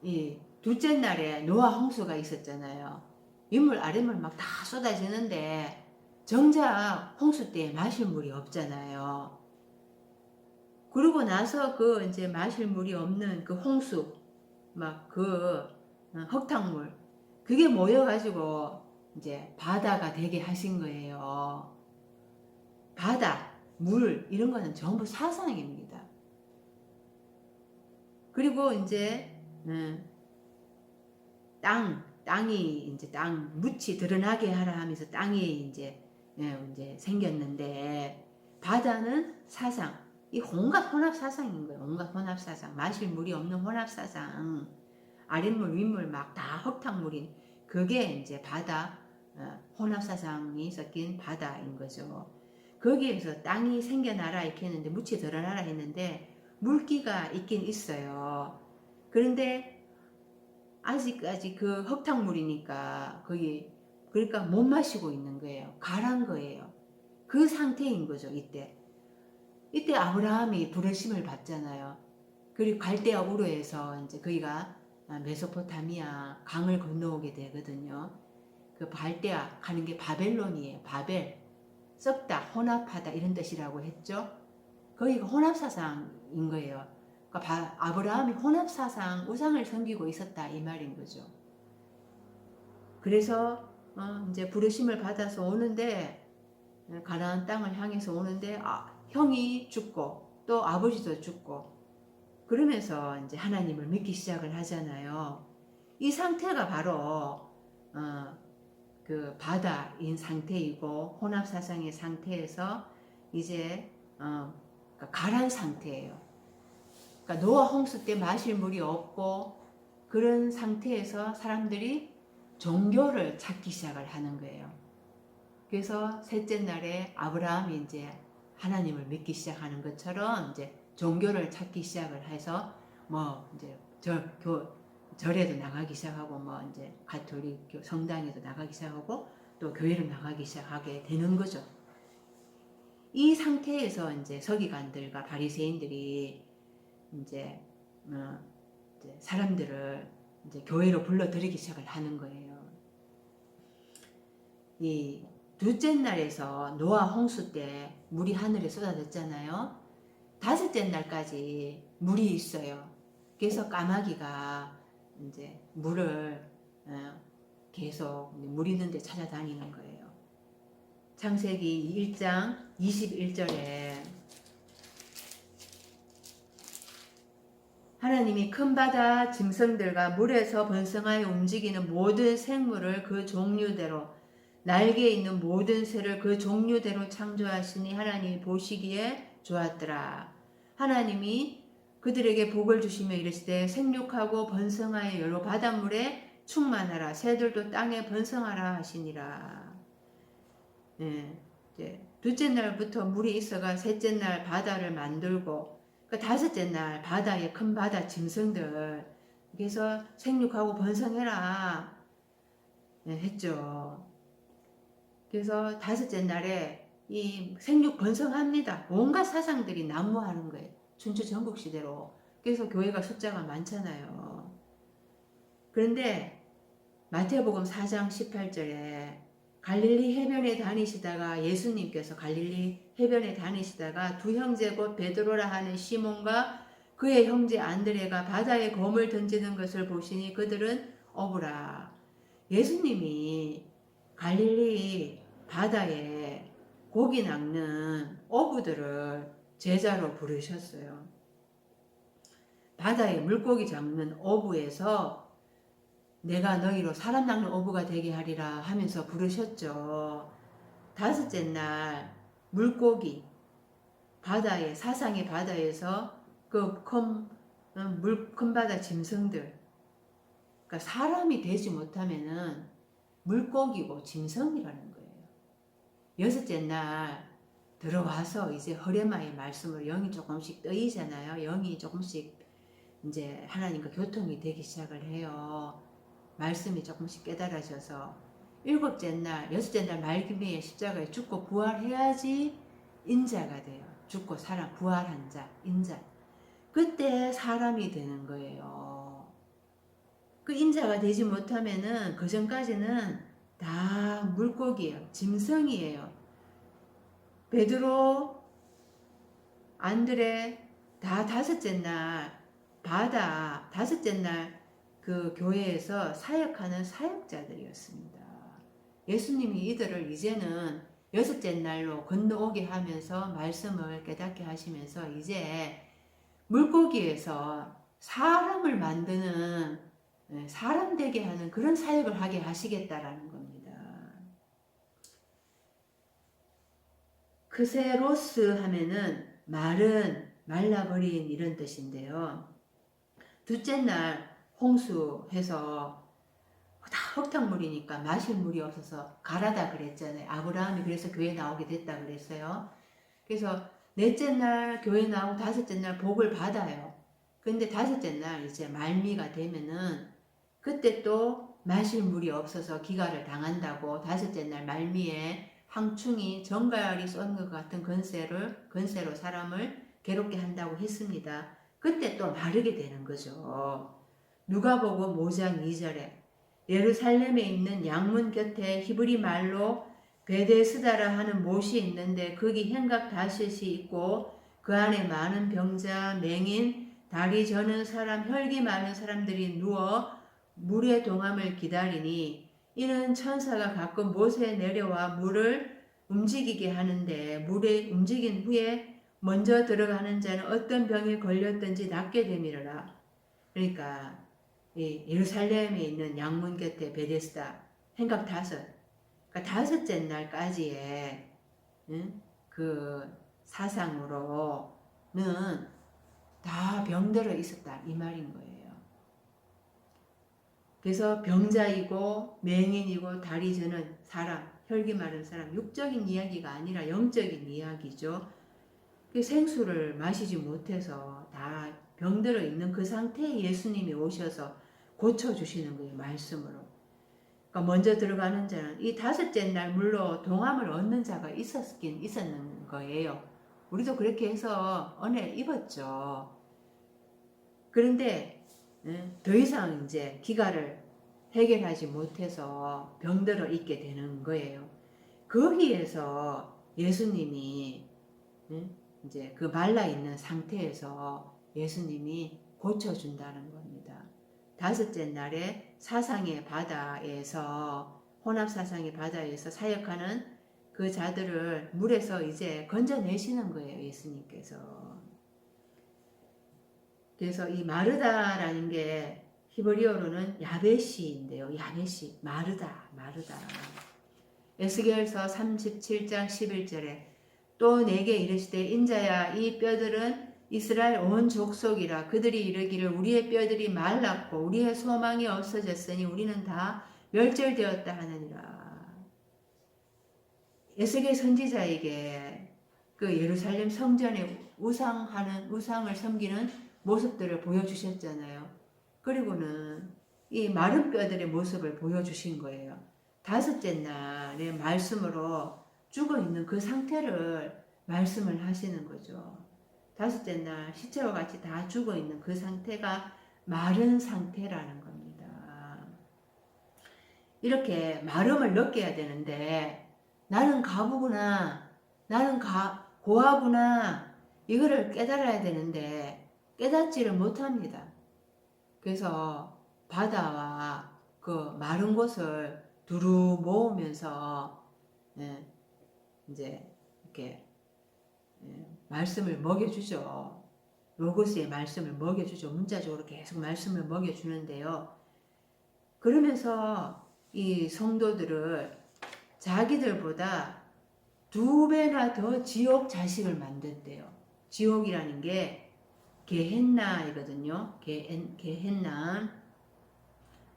이 둘째 날에 노아 홍수가 있었잖아요. 윗물 아랫물 막 다 쏟아지는데 정작 홍수 때 마실 물이 없잖아요. 그러고 나서 그 이제 마실 물이 없는 그 홍수 막 그 흙탕물 그게 모여가지고 이제 바다가 되게 하신 거예요. 바다, 물 이런 거는 전부 사상입니다. 그리고 이제 땅이 이제 묻이 드러나게 하라 하면서 땅이 이제 생겼는데 바다는 사상, 이 온갖 혼합 사상인 거예요. 온갖 혼합 사상, 마실 물이 없는 혼합 사상, 아랫물 윗물 막 다 흙탕물인 그게 이제 바다 혼합 사상이 섞인 바다인 거죠. 거기에서 땅이 생겨나라 이렇게 했는데 묻이 드러나라 했는데 물기가 있긴 있어요. 그런데 아직까지 그 흙탕물이니까 거기 그러니까 못 마시고 있는 거예요. 가란 거예요. 그 상태인 거죠. 이때 아브라함이 부르심을 받잖아요. 그리고 갈대아 우르에서 이제 거기가 메소포타미아 강을 건너오게 되거든요. 그 갈대아 가는 게 바벨론이에요. 바벨 썩다 혼합하다 이런 뜻이라고 했죠. 거기가 혼합사상인 거예요. 그러니까 아브라함이 혼합사상 우상을 섬기고 있었다 이 말인 거죠. 그래서 이제 부르심을 받아서 오는데 가나안 땅을 향해서 오는데 형이 죽고 또 아버지도 죽고 그러면서 이제 하나님을 믿기 시작을 하잖아요. 이 상태가 바로 그 바다인 상태이고 혼합사상의 상태에서 이제 그러니까 가란 상태예요. 그러니까 노아 홍수 때 마실 물이 없고 그런 상태에서 사람들이 종교를 찾기 시작을 하는 거예요. 그래서 셋째 날에 아브라함이 이제 하나님을 믿기 시작하는 것처럼 이제 종교를 찾기 시작을 해서 뭐 이제 절에도 나가기 시작하고 뭐 이제 가톨릭 성당에도 나가기 시작하고 또 교회로 나가기 시작하게 되는 거죠. 이 상태에서 이제 서기관들과 바리새인들이 이제 사람들을 이제 교회로 불러들이기 시작을 하는 거예요. 이 둘째 날에서 노아 홍수 때 물이 하늘에 쏟아졌잖아요. 다섯째 날까지 물이 있어요. 그래서 까마귀가 이제 물을 계속 물 있는 데 찾아다니는 거예요. 창세기 1장 21절에 하나님이 큰 바다 짐승들과 물에서 번성하여 움직이는 모든 생물을 그 종류대로 날개 있는 모든 새를 그 종류대로 창조하시니 하나님이 보시기에 좋았더라. 하나님이 그들에게 복을 주시며 이르시되 생육하고 번성하여 여러 바닷물에 충만하라. 새들도 땅에 번성하라 하시니라. 이제 둘째 날부터 물이 있어가 셋째 날 바다를 만들고 그 다섯째 날 바다에 큰 바다 짐승들 그래서 생육하고 번성해라 했죠. 그래서 다섯째 날에 이 생육 번성합니다. 온갖 사상들이 난무하는 거예요. 춘추 전국 시대로. 그래서 교회가 숫자가 많잖아요. 그런데 마태복음 4장 18절에 갈릴리 해변에 다니시다가 예수님께서 갈릴리 해변에 다니시다가 두 형제 곧 베드로라 하는 시몬과 그의 형제 안드레가 바다에 검을 던지는 것을 보시니 그들은 어부라. 예수님이 갈릴리 바다에 고기 낚는 어부들을 제자로 부르셨어요. 바다에 물고기 잡는 어부에서 내가 너희로 사람 낚는 어부가 되게 하리라 하면서 부르셨죠. 다섯째 날 물고기 바다에 사상의 바다에서 그 큰 바다 짐승들, 그러니까 사람이 되지 못하면은 물고기고 짐승이라는 거예요. 여섯째 날 들어와서 이제 허레마의 말씀으로 영이 조금씩 떠이잖아요. 영이 조금씩 이제 하나님과 교통이 되기 시작을 해요. 말씀이 조금씩 깨달아져서 일곱째 날, 여섯째 날 말기미에 십자가에 죽고 부활해야지 인자가 돼요. 죽고 사람 부활한 자, 인자. 그때 사람이 되는 거예요. 그 인자가 되지 못하면은 그 전까지는 다 물고기예요. 짐승이에요. 베드로, 안드레 다 다섯째 날 다섯째 날 그 교회에서 사역하는 사역자들이었습니다. 예수님이 이들을 이제는 여섯째 날로 건너오게 하면서 말씀을 깨닫게 하시면서 이제 물고기에서 사람을 만드는, 사람 되게 하는 그런 사역을 하게 하시겠다라는 겁니다. 크세로스 하면은 마른, 말라버린 이런 뜻인데요. 둘째 날 홍수해서 다 흙탕물이니까 마실 물이 없어서 가라다 그랬잖아요. 아브라함이 그래서 교회 나오게 됐다 그랬어요. 그래서 넷째 날 교회 나오고 다섯째 날 복을 받아요. 근데 다섯째 날 이제 말미가 되면은 그때 또 마실 물이 없어서 기갈을 당한다고 다섯째 날 말미에 황충이 정갈이 쏜 것 같은 건세로 사람을 괴롭게 한다고 했습니다. 그때 또 마르게 되는 거죠. 누가복음 5장 2절에 예루살렘에 있는 양문 곁에 히브리 말로 베데스다라 하는 못이 있는데 거기 행각 다섯이 있고 그 안에 많은 병자, 맹인, 다리 저는 사람, 혈기 많은 사람들이 누워 물의 동함을 기다리니 이는 천사가 가끔 못에 내려와 물을 움직이게 하는데 물에 움직인 후에 먼저 들어가는 자는 어떤 병에 걸렸든지 낫게 되미르라. 그러니까 예루살렘에 있는 양문 곁에 베데스다 행각 다섯, 그러니까 다섯째 날까지의 그 사상으로는 다 병들어 있었다 이 말인 거예요. 그래서 병자이고 맹인이고 다리 저는 사람, 혈기 마른 사람, 육적인 이야기가 아니라 영적인 이야기죠. 그 생수를 마시지 못해서 다 병들어 있는 그 상태에 예수님이 오셔서 고쳐주시는 거예요. 말씀으로. 그러니까 먼저 들어가는 자는 이 다섯째 날 물로 동함을 얻는 자가 있었는 거예요. 우리도 그렇게 해서 은혜 입었죠. 그런데 더 이상 이제 기갈을 해결하지 못해서 병들어 있게 되는 거예요. 거기에서 예수님이 이제 그 말라 있는 상태에서 예수님이 고쳐준다는 겁니다. 다섯째 날에 사상의 바다에서 혼합 사상의 바다에서 사역하는 그 자들을 물에서 이제 건져내시는 거예요. 예수님께서. 그래서 이 마르다라는 게 히브리어로는 야베시인데요. 야베시, 마르다. 에스겔서 37장 11절에 또 내게 이르시되 인자야 이 뼈들은 이스라엘 온 족속이라 그들이 이르기를 우리의 뼈들이 말랐고 우리의 소망이 없어졌으니 우리는 다 멸절되었다 하느니라. 에스겔 선지자에게 그 예루살렘 성전에 우상을 섬기는 모습들을 보여주셨잖아요. 그리고는 이 마른 뼈들의 모습을 보여주신 거예요. 다섯째 날의 말씀으로 죽어있는 그 상태를 말씀을 하시는 거죠. 다섯째 날 시체와 같이 다 죽어있는 그 상태가 마른 상태라는 겁니다. 이렇게 마름을 느껴야 되는데 나는 가부구나, 나는 고아구나 이거를 깨달아야 되는데 깨닫지를 못합니다. 그래서 바다와 그 마른 곳을 두루 모으면서 이제 이렇게 말씀을 먹여주죠. 로고스의 말씀을 먹여주죠. 문자적으로 계속 말씀을 먹여주는데요. 그러면서 이 성도들을 자기들보다 2배나 더 지옥 자식을 만든대요. 지옥이라는 게 게헨나이거든요. 게헨나.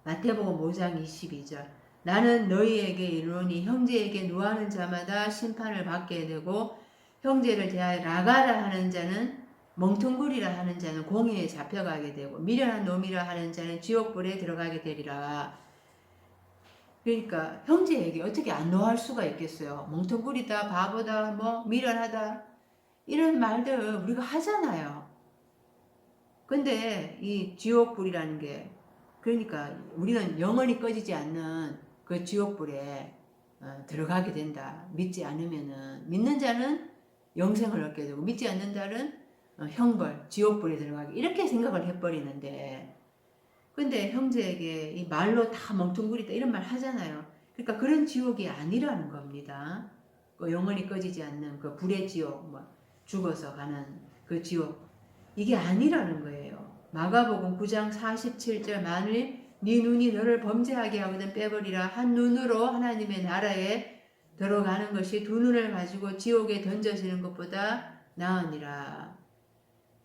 마태복음 5장 22절. 나는 너희에게 이르노니 형제에게 노하는 자마다 심판을 받게 되고 형제를 대하여 라가라 하는 자는 멍텅구리라 하는 자는 공회에 잡혀가게 되고 미련한 놈이라 하는 자는 지옥불에 들어가게 되리라. 그러니까 형제에게 어떻게 안 노할 수가 있겠어요. 멍텅구리다, 바보다, 뭐 미련하다 이런 말들 우리가 하잖아요. 근데 이 지옥불이라는 게 그러니까 우리는 영원히 꺼지지 않는 그 지옥불에 들어가게 된다. 믿지 않으면은 믿는 자는 영생을 얻게 되고 믿지 않는 자는 형벌, 지옥불에 들어가게 이렇게 생각을 해버리는데 근데 형제에게 이 말로 다 멍텅구리다 이런 말 하잖아요. 그러니까 그런 지옥이 아니라는 겁니다. 그 영원히 꺼지지 않는 그 불의 지옥, 뭐 죽어서 가는 그 지옥 이게 아니라는 거예요. 마가복음 9장 47절 만일 네 눈이 너를 범죄하게 하거든 빼버리라. 한 눈으로 하나님의 나라에 들어가는 것이 두 눈을 가지고 지옥에 던져지는 것보다 나으니라.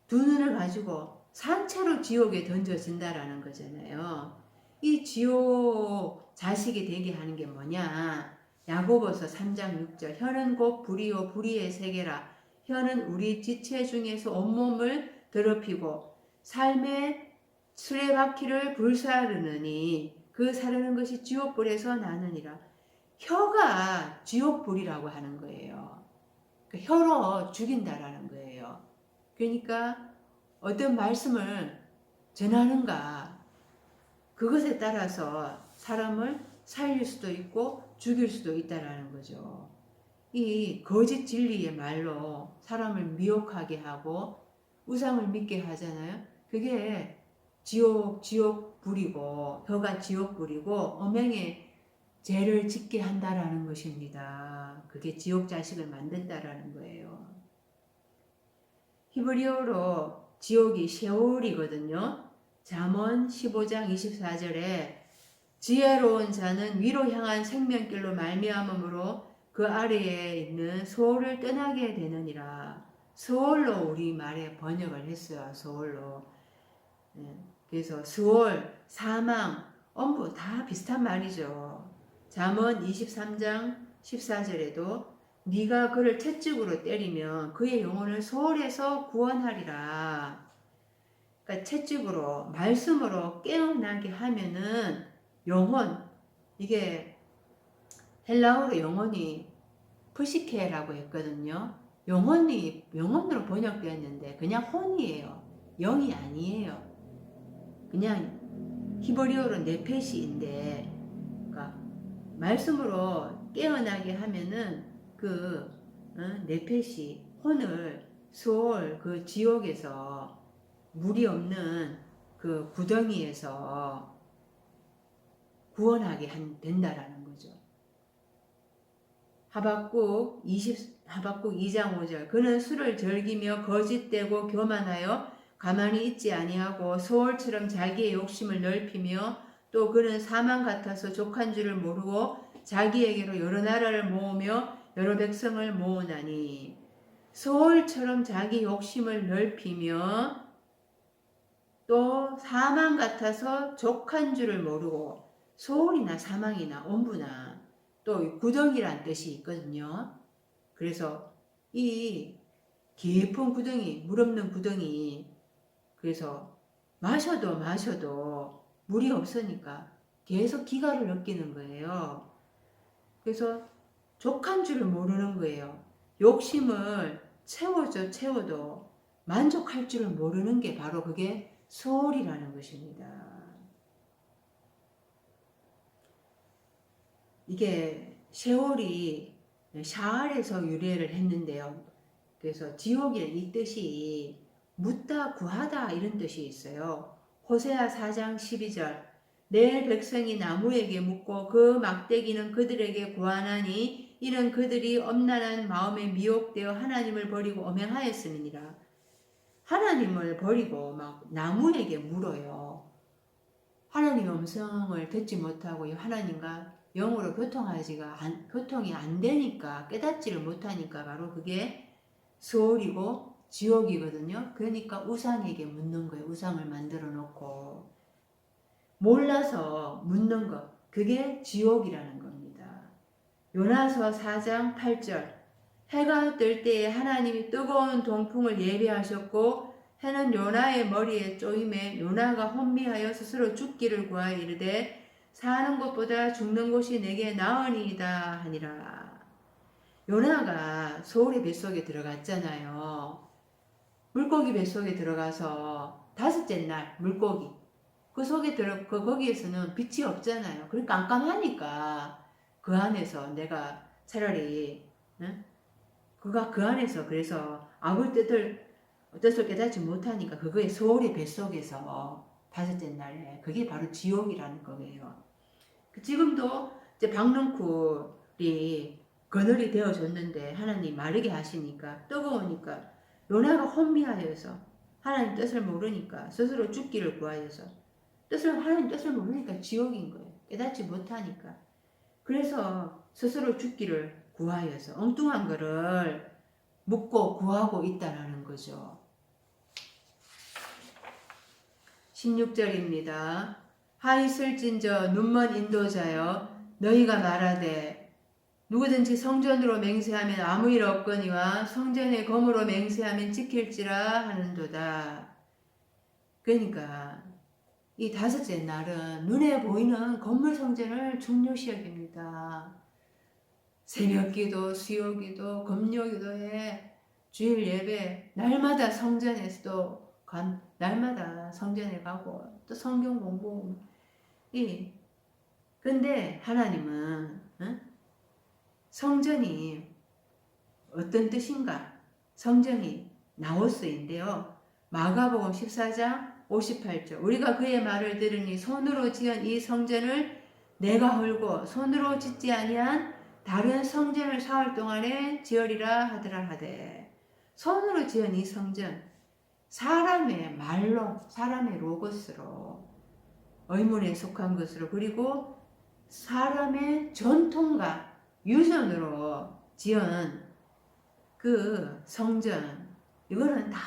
두 눈을 가지고 산채로 지옥에 던져진다라는 거잖아요. 이 지옥 자식이 되게 하는 게 뭐냐? 야고보서 3장 6절 혀는 곧 불이요 불의의 세계라. 혀는 우리 지체 중에서 온몸을 더럽히고 삶의 수레바퀴를 불사르느니 그 사르는 것이 지옥불에서 나느니라. 혀가 지옥불이라고 하는 거예요. 그 혀로 죽인다라는 거예요. 그러니까 어떤 말씀을 전하는가 그것에 따라서 사람을 살릴 수도 있고 죽일 수도 있다라는 거죠. 이 거짓 진리의 말로 사람을 미혹하게 하고 우상을 믿게 하잖아요. 그게 지옥 불이고 혀가 지옥 불이고 엄행의 죄를 짓게 한다라는 것입니다. 그게 지옥 자식을 만든다라는 거예요. 히브리어로 지옥이 셰올이거든요. 잠언 15장 24절에 지혜로운 자는 위로 향한 생명길로 말미암음으로 그 아래에 있는 소올을 떠나게 되느니라. 소올로 우리말에 번역을 했어요. 소올로. 그래서 소올, 사망, 엄부 다 비슷한 말이죠. 잠언 23장 14절에도 네가 그를 채찍으로 때리면 그의 영혼을 소홀에서 구원하리라. 그러니까 채찍으로 말씀으로 깨어나게 하면은 영혼 이게 헬라어로 영혼이 프시케라고 했거든요. 영혼으로 번역되었는데 그냥 혼이에요. 영이 아니에요. 그냥 히브리어로 네페시인데 그러니까 말씀으로 깨어나게 하면은 그 네페시 혼을 수올 그 지옥에서 물이 없는 그 구덩이에서 구원하게 된다라는 거죠. 하박국 2장 5절 그는 술을 즐기며 거짓되고 교만하여 가만히 있지 아니하고 소올처럼 자기의 욕심을 넓히며 또 그는 사망 같아서 족한 줄을 모르고 자기에게로 여러 나라를 모으며 여러 백성을 모으나니 소올처럼 자기 욕심을 넓히며 또 사망 같아서 족한 줄을 모르고 소올이나 사망이나 온부나 또 구덩이란 뜻이 있거든요. 그래서 이 깊은 구덩이, 물 없는 구덩이 그래서 마셔도 물이 없으니까 계속 기가를 느끼는 거예요. 그래서 족한 줄을 모르는 거예요. 욕심을 채워도 만족할 줄을 모르는 게 바로 그게 소홀이라는 것입니다. 이게 셰올이 샤알에서 유래를 했는데요. 그래서 지옥이라는 이 뜻이 묻다 구하다 이런 뜻이 있어요. 호세아 4장 12절 내 백성이 나무에게 묻고 그 막대기는 그들에게 구하나니 이는 그들이 엄난한 마음에 미혹되어 하나님을 버리고 엄행하였음이니라. 하나님을 버리고 막 나무에게 물어요. 하나님의 음성을 듣지 못하고 하나님과 영으로 교통이 안 되니까 깨닫지를 못하니까 바로 그게 소홀이고 지옥이거든요. 그러니까 우상에게 묻는 거예요. 우상을 만들어 놓고 몰라서 묻는 것, 그게 지옥이라는 겁니다. 요나서 4장 8절, 해가 뜰 때에 하나님이 뜨거운 동풍을 예비하셨고 해는 요나의 머리에 쪼임에 요나가 혼미하여 스스로 죽기를 구하여 이르되 사는 것보다 죽는 곳이 내게 나으니이다 하니라. 요나가 소울의 뱃속에 들어갔잖아요. 물고기 뱃속에 들어가서 다섯째 날 물고기 그 속에 거기에서는 빛이 없잖아요. 그러니까 깜깜하니까 그 안에서 내가 차라리 응? 그가 그 안에서 그래서 아무 뜻을 어쩔 깨닫지 못하니까 그거의 소울의 뱃속에서 다섯째 날에 그게 바로 지옥이라는 거예요. 지금도 이제 박넝쿨이 그늘이 되어줬는데 하나님 마르게 하시니까 뜨거우니까 요나가 혼미하여서 하나님 뜻을 모르니까 스스로 죽기를 구하여서 하나님 뜻을 모르니까 지옥인 거예요. 깨닫지 못하니까. 그래서 스스로 죽기를 구하여서 엉뚱한 거를 묻고 구하고 있다라는 거죠. 16절입니다. 하있을진저 눈먼 인도자여 너희가 말하되 누구든지 성전으로 맹세하면 아무 일 없거니와 성전의 검으로 맹세하면 지킬지라 하는도다. 그러니까 이 다섯째 날은 눈에 보이는 건물 성전을 중요시 여깁니다. 새벽기도, 수요기도, 금요기도에 주일 예배 날마다 성전에서도 날마다 성전에 가고 또 성경 공부. 근데 하나님은 성전이 어떤 뜻인가? 성전이 나오스인데요. 마가복음 14장 58절 우리가 그의 말을 들으니 손으로 지은 이 성전을 내가 헐고 손으로 짓지 아니한 다른 성전을 사흘 동안에 지으리라 하더라 하되 손으로 지은 이 성전 사람의 말로 사람의 로고스로 의문에 속한 것으로 그리고 사람의 전통과 유전으로 지은 그 성전 이거는 다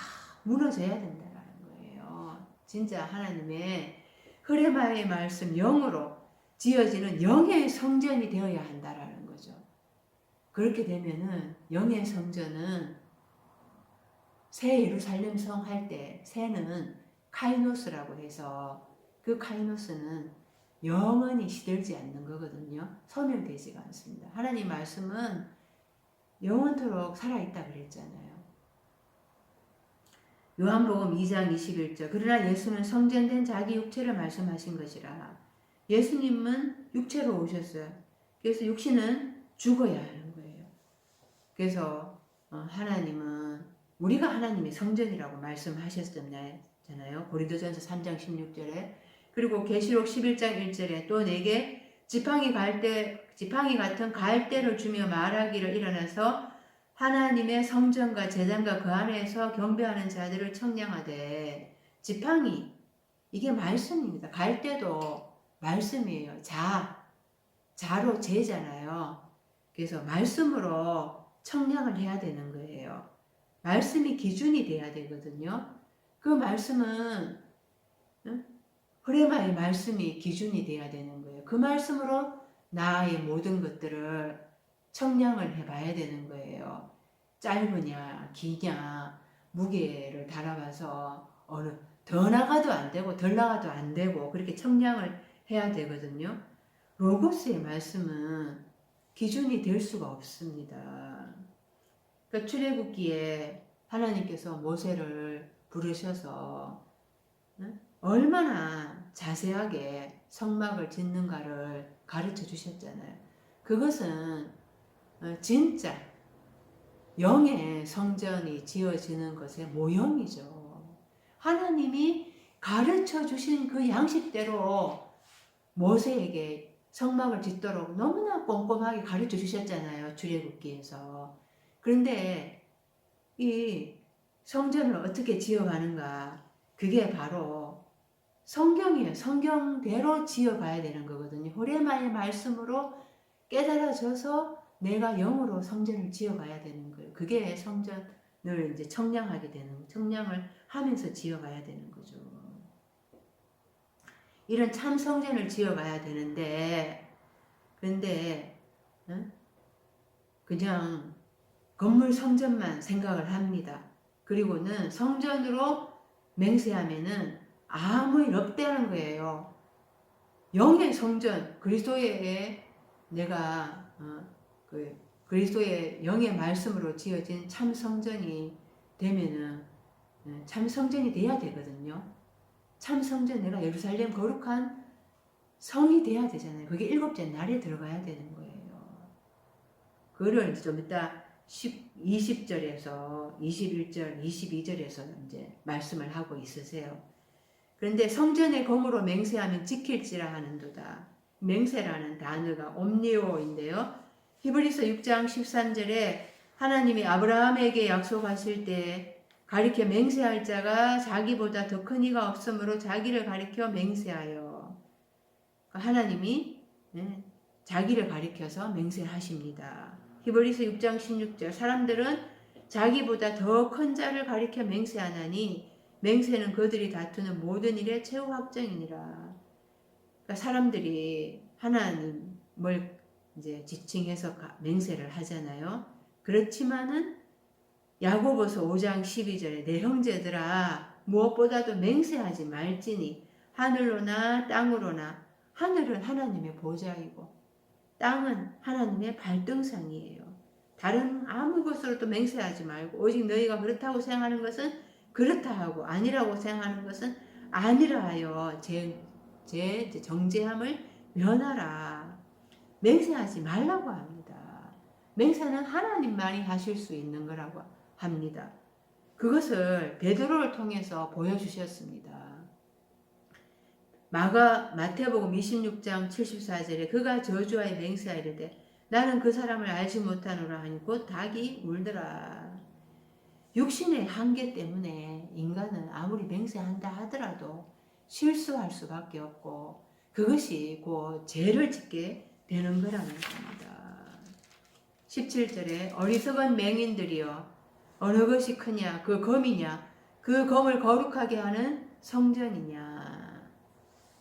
무너져야 된다는 거예요. 진짜 하나님의 흐레마의 말씀 영으로 지어지는 영의 성전이 되어야 한다라는 거죠. 그렇게 되면은 영의 성전은 새 예루살렘 성 할 때 새는 카이노스라고 해서 그 카이노스는 영원히 시들지 않는 거거든요. 소멸되지가 않습니다. 하나님 말씀은 영원토록 살아있다 그랬잖아요. 요한복음 2장 21절 그러나 예수는 성전된 자기 육체를 말씀하신 것이라. 예수님은 육체로 오셨어요. 그래서 육신은 죽어야 하는 거예요. 그래서 하나님은 우리가 하나님의 성전이라고 말씀하셨잖아요. 고린도전서 3장 16절에 그리고 계시록 11장 1절에 또 내게 지팡이 같은 갈대를 주며 말하기를 일어나서 하나님의 성전과 제단과 그 안에서 경배하는 자들을 청량하되 지팡이 이게 말씀입니다. 갈대도 말씀이에요. 자로 재잖아요. 그래서 말씀으로 청량을 해야 되는 거예요. 말씀이 기준이 돼야 되거든요. 그 말씀은 흐레마의 말씀이 기준이 돼야 되는 거예요. 그 말씀으로 나의 모든 것들을 청량을 해봐야 되는 거예요. 짧으냐 기냐 무게를 달아봐서 더 나가도 안 되고 덜 나가도 안 되고 그렇게 청량을 해야 되거든요. 로고스의 말씀은 기준이 될 수가 없습니다. 그러니까 출애굽기에 하나님께서 모세를 부르셔서 얼마나 자세하게 성막을 짓는가를 가르쳐 주셨잖아요. 그것은 진짜 영의 성전이 지어지는 것의 모형이죠. 하나님이 가르쳐 주신 그 양식대로 모세에게 성막을 짓도록 너무나 꼼꼼하게 가르쳐 주셨잖아요. 출애굽기에서. 그런데 이 성전을 어떻게 지어가는가 그게 바로 성경이에요. 성경대로 지어가야 되는 거거든요. 호레마의 말씀으로 깨달아져서 내가 영으로 성전을 지어가야 되는 거예요. 그게 성전 이제 청량을 하면서 지어가야 되는 거죠. 이런 참 성전을 지어가야 되는데, 그런데 그냥 건물 성전만 생각을 합니다. 그리고는 성전으로 맹세하면은 아무 일 없다는 거예요. 영의 성전, 그리스도의 내가 그리스도의 영의 말씀으로 지어진 참 성전이 되면은 참 성전이 돼야 되거든요. 참 성전, 내가 예루살렘 거룩한 성이 돼야 되잖아요. 그게 일곱째 날에 들어가야 되는 거예요. 그거를 좀 이따 20절에서 21절, 22절에서 이제 말씀을 하고 있으세요. 그런데 성전의 검으로 맹세하면 지킬지라 하는도다. 맹세라는 단어가 옴니오인데요. 히브리서 6장 13절에 하나님이 아브라함에게 약속하실 때 가리켜 맹세할 자가 자기보다 더 큰 이가 없으므로 자기를 가리켜 맹세하여. 하나님이 자기를 가리켜서 맹세하십니다. 히브리서 6장 16절 사람들은 자기보다 더 큰 자를 가리켜 맹세하나니 맹세는 그들이 다투는 모든 일의 최후 확정이니라. 그러니까 사람들이 하나님을 이제 지칭해서 맹세를 하잖아요. 그렇지만은 야고보서 5장 12절에 내 형제들아 무엇보다도 맹세하지 말지니 하늘로나 땅으로나 하늘은 하나님의 보좌이고 땅은 하나님의 발등상이에요. 다른 아무 것으로도 맹세하지 말고 오직 너희가 그렇다고 생각하는 것은 그렇다 하고 아니라고 생각하는 것은 아니라 하여 제 정죄함을 면하라. 맹세하지 말라고 합니다. 맹세는 하나님만이 하실 수 있는 거라고 합니다. 그것을 베드로를 통해서 보여주셨습니다. 마태복음 26장 74절에 그가 저주하여 맹세하이르되 나는 그 사람을 알지 못하노라 하니 곧 닭이 울더라. 육신의 한계 때문에 인간은 아무리 맹세한다 하더라도 실수할 수밖에 없고 그것이 곧 죄를 짓게 되는 거라는 겁니다. 17절에 어리석은 맹인들이여 어느 것이 크냐 그 검이냐 그 검을 거룩하게 하는 성전이냐.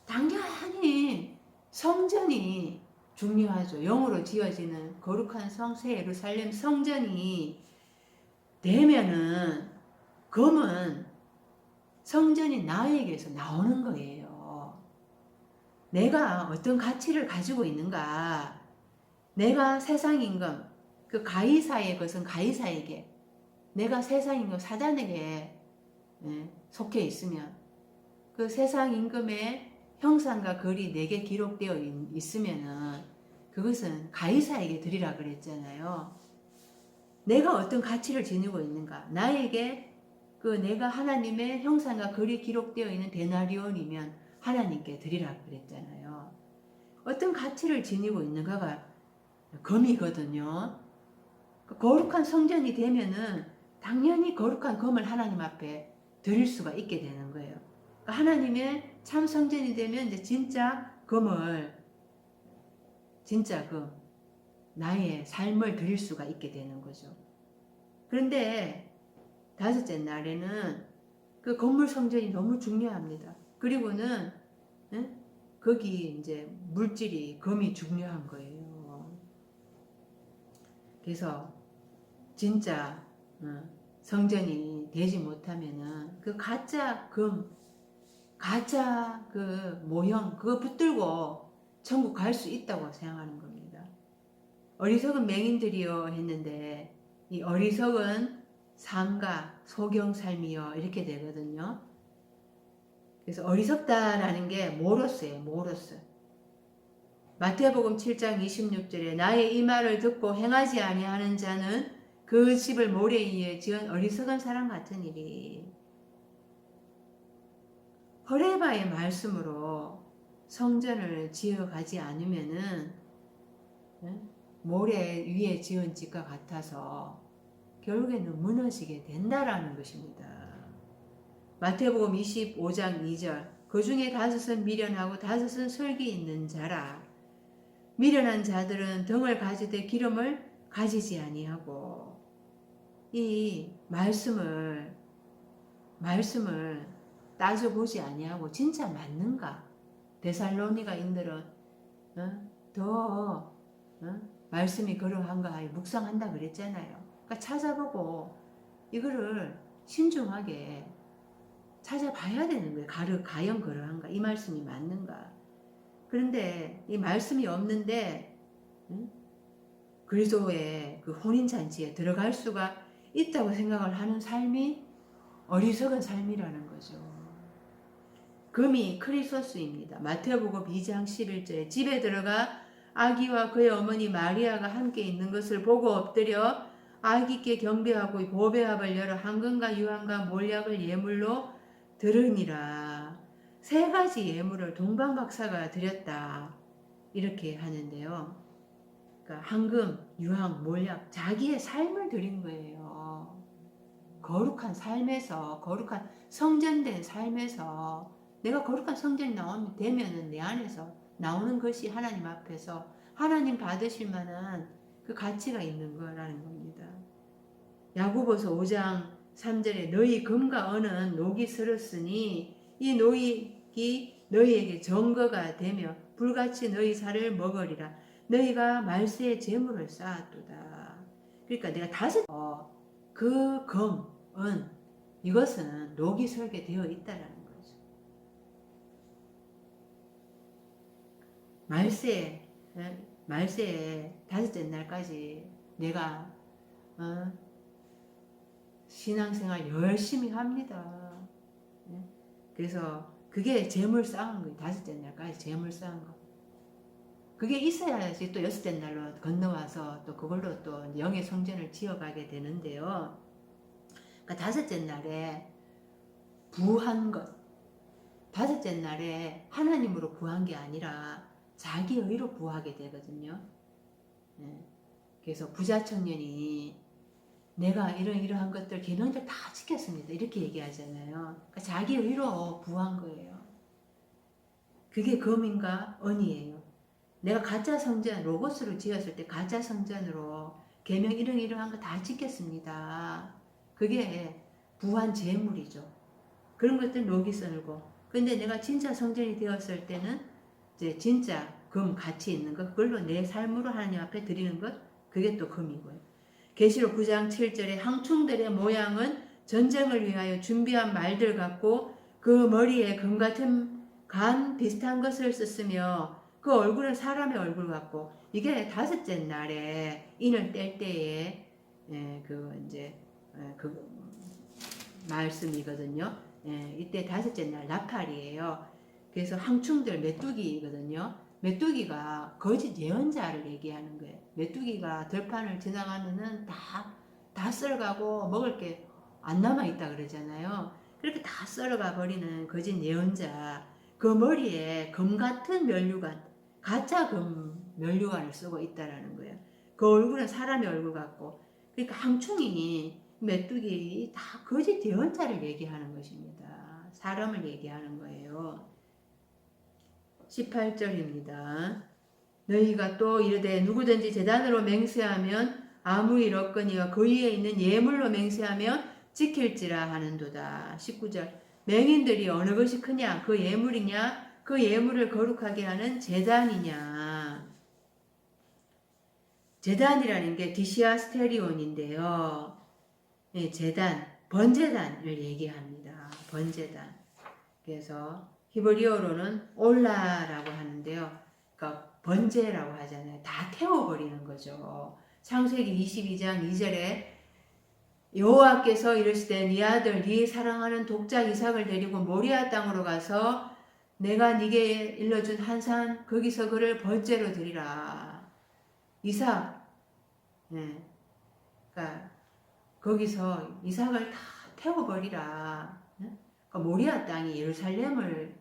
당연히 성전이 중요하죠. 영으로 지어지는 거룩한 새 예루살렘 성전이 되면은 검은 성전이 나에게서 나오는 거예요. 내가 어떤 가치를 가지고 있는가. 내가 세상 임금, 그 가이사의 것은 가이사에게, 내가 세상 임금 사단에게 속해 있으면 그 세상 임금의 형상과 글이 내게 기록되어 있으면은 그것은 가이사에게 드리라 그랬잖아요. 내가 어떤 가치를 지니고 있는가? 나에게 내가 하나님의 형상과 글이 기록되어 있는 데나리온이면 하나님께 드리라 그랬잖아요. 어떤 가치를 지니고 있는가가 검이거든요. 거룩한 성전이 되면은 당연히 거룩한 검을 하나님 앞에 드릴 수가 있게 되는 거예요. 하나님의 참 성전이 되면 이제 진짜 검을, 진짜 나의 삶을 드릴 수가 있게 되는 거죠. 그런데 다섯째 날에는 그 건물 성전이 너무 중요합니다. 그리고는 거기 이제 물질이 금이 중요한 거예요. 그래서 진짜 성전이 되지 못하면은 그 가짜 금, 가짜 그 모형 그거 붙들고 천국 갈 수 있다고 생각하는 겁니다. 어리석은 맹인들이여 했는데 이 어리석은 삶과 소경 삶이여 이렇게 되거든요. 그래서 어리석다라는 게 모로스예요. 모로스. 마태복음 7장 26절에 나의 이 말을 듣고 행하지 아니하는 자는 그 집을 모래 위에 지은 어리석은 사람 같으니리. 호레바의 말씀으로 성전을 지어가지 않으면은 모래 위에 지은 집과 같아서 결국에는 무너지게 된다라는 것입니다. 마태복음 25장 2절 그 중에 5은 미련하고 5은 설기 있는 자라. 미련한 자들은 등을 가지되 기름을 가지지 아니하고 이 말씀을 따져보지 아니하고 진짜 맞는가? 데살로니가인들은 더 말씀이 그러한가 묵상한다 그랬잖아요. 그러니까 찾아보고 이거를 신중하게 찾아봐야 되는 거예요. 과연 그러한가? 이 말씀이 맞는가? 그런데 이 말씀이 없는데 그리스도의 그 혼인잔치에 들어갈 수가 있다고 생각을 하는 삶이 어리석은 삶이라는 거죠. 금이 크리소스입니다. 마태복음 2장 11절에 집에 들어가 아기와 그의 어머니 마리아가 함께 있는 것을 보고 엎드려 아기께 경배하고 보배합을 열어 황금과 유황과 몰약을 예물로 드르니라. 세 가지 예물을 동방박사가 드렸다. 이렇게 하는데요. 그러니까 황금, 유황, 몰약, 자기의 삶을 드린 거예요. 거룩한 삶에서, 거룩한 성전된 삶에서 내가 거룩한 성전이 되면은 내 안에서 나오는 것이 하나님 앞에서 하나님 받으실 만한 그 가치가 있는 거라는 겁니다. 야고보서 5장 3절에 너희 금과 은은 녹이 슬었으니 이 녹이 너희에게 점거가 되며 불같이 너희 살을 먹으리라. 너희가 말세의 재물을 쌓았도다. 그러니까 내가 그 금, 은 이것은 녹이 슬게 되어 있다라는 거죠. 말세에 다섯째 날까지 내가 신앙생활 열심히 합니다. 그래서 그게 재물 쌓은 거예요. 다섯째 날까지 재물 쌓은 거. 그게 있어야지 또 여섯째 날로 건너와서 또 그걸로 또 영의 성전을 지어가게 되는데요. 그러니까 다섯째 날에 부한 것, 다섯째 날에 하나님으로 부한 게 아니라 자기 의로 부하게 되거든요. 그래서 부자 청년이 내가 이러한 것들 계명들 다 지켰습니다. 이렇게 얘기하잖아요. 그러니까 자기 의로 부한 거예요. 그게 금인가 은이에요. 내가 가짜 성전 로고스로 지었을 때 가짜 성전으로 계명 이러한 거 다 지켰습니다. 그게 부한 재물이죠. 그런 것들 녹이 썰고. 근데 내가 진짜 성전이 되었을 때는 이제 진짜 금 가치 있는 것, 그걸로 내 삶으로 하나님 앞에 드리는 것, 그게 또 금이고요. 계시록 9장 7절에 항충들의 모양은 전쟁을 위하여 준비한 말들 같고 그 머리에 금 같은 간 비슷한 것을 썼으며 그 얼굴은 사람의 얼굴 같고 이게 다섯째 날에 인을 뗄 때에 그 말씀이거든요. 이때 다섯째 날 나팔이에요. 그래서 항충들 메뚜기거든요. 메뚜기가 거짓 예언자를 얘기하는 거예요. 메뚜기가 들판을 지나가면은 다 썰어가고 먹을 게 안 남아있다 그러잖아요. 그렇게 다 썰어가 버리는 거짓 예언자. 그 머리에 금 같은 면류관, 가짜 금 면류관을 쓰고 있다라는 거예요. 그 얼굴은 사람의 얼굴 같고, 그러니까 항충이 메뚜기 다 거짓 예언자를 얘기하는 것입니다. 사람을 얘기하는 거예요. 18절입니다. 너희가 또 이르되 누구든지 제단으로 맹세하면 아무 일 없거니와 그 위에 있는 예물로 맹세하면 지킬지라 하는도다. 19절 맹인들이 어느 것이 크냐? 그 예물이냐? 그 예물을 거룩하게 하는 제단이냐? 제단이라는 게 디시아스테리온인데요. 제단, 번제단을 얘기합니다. 번제단. 그래서 히브리어로는 올라라고 하는데요. 그러니까 번제라고 하잖아요. 다 태워버리는 거죠. 창세기 22장 2절에 여호와께서 이르시되 네 아들 네 사랑하는 독자 이삭을 데리고 모리아 땅으로 가서 내가 네게 일러준 한 산 거기서 그를 번제로 드리라. 이삭, 그러니까 거기서 이삭을 다 태워버리라. 그러니까 모리아 땅이 예루살렘을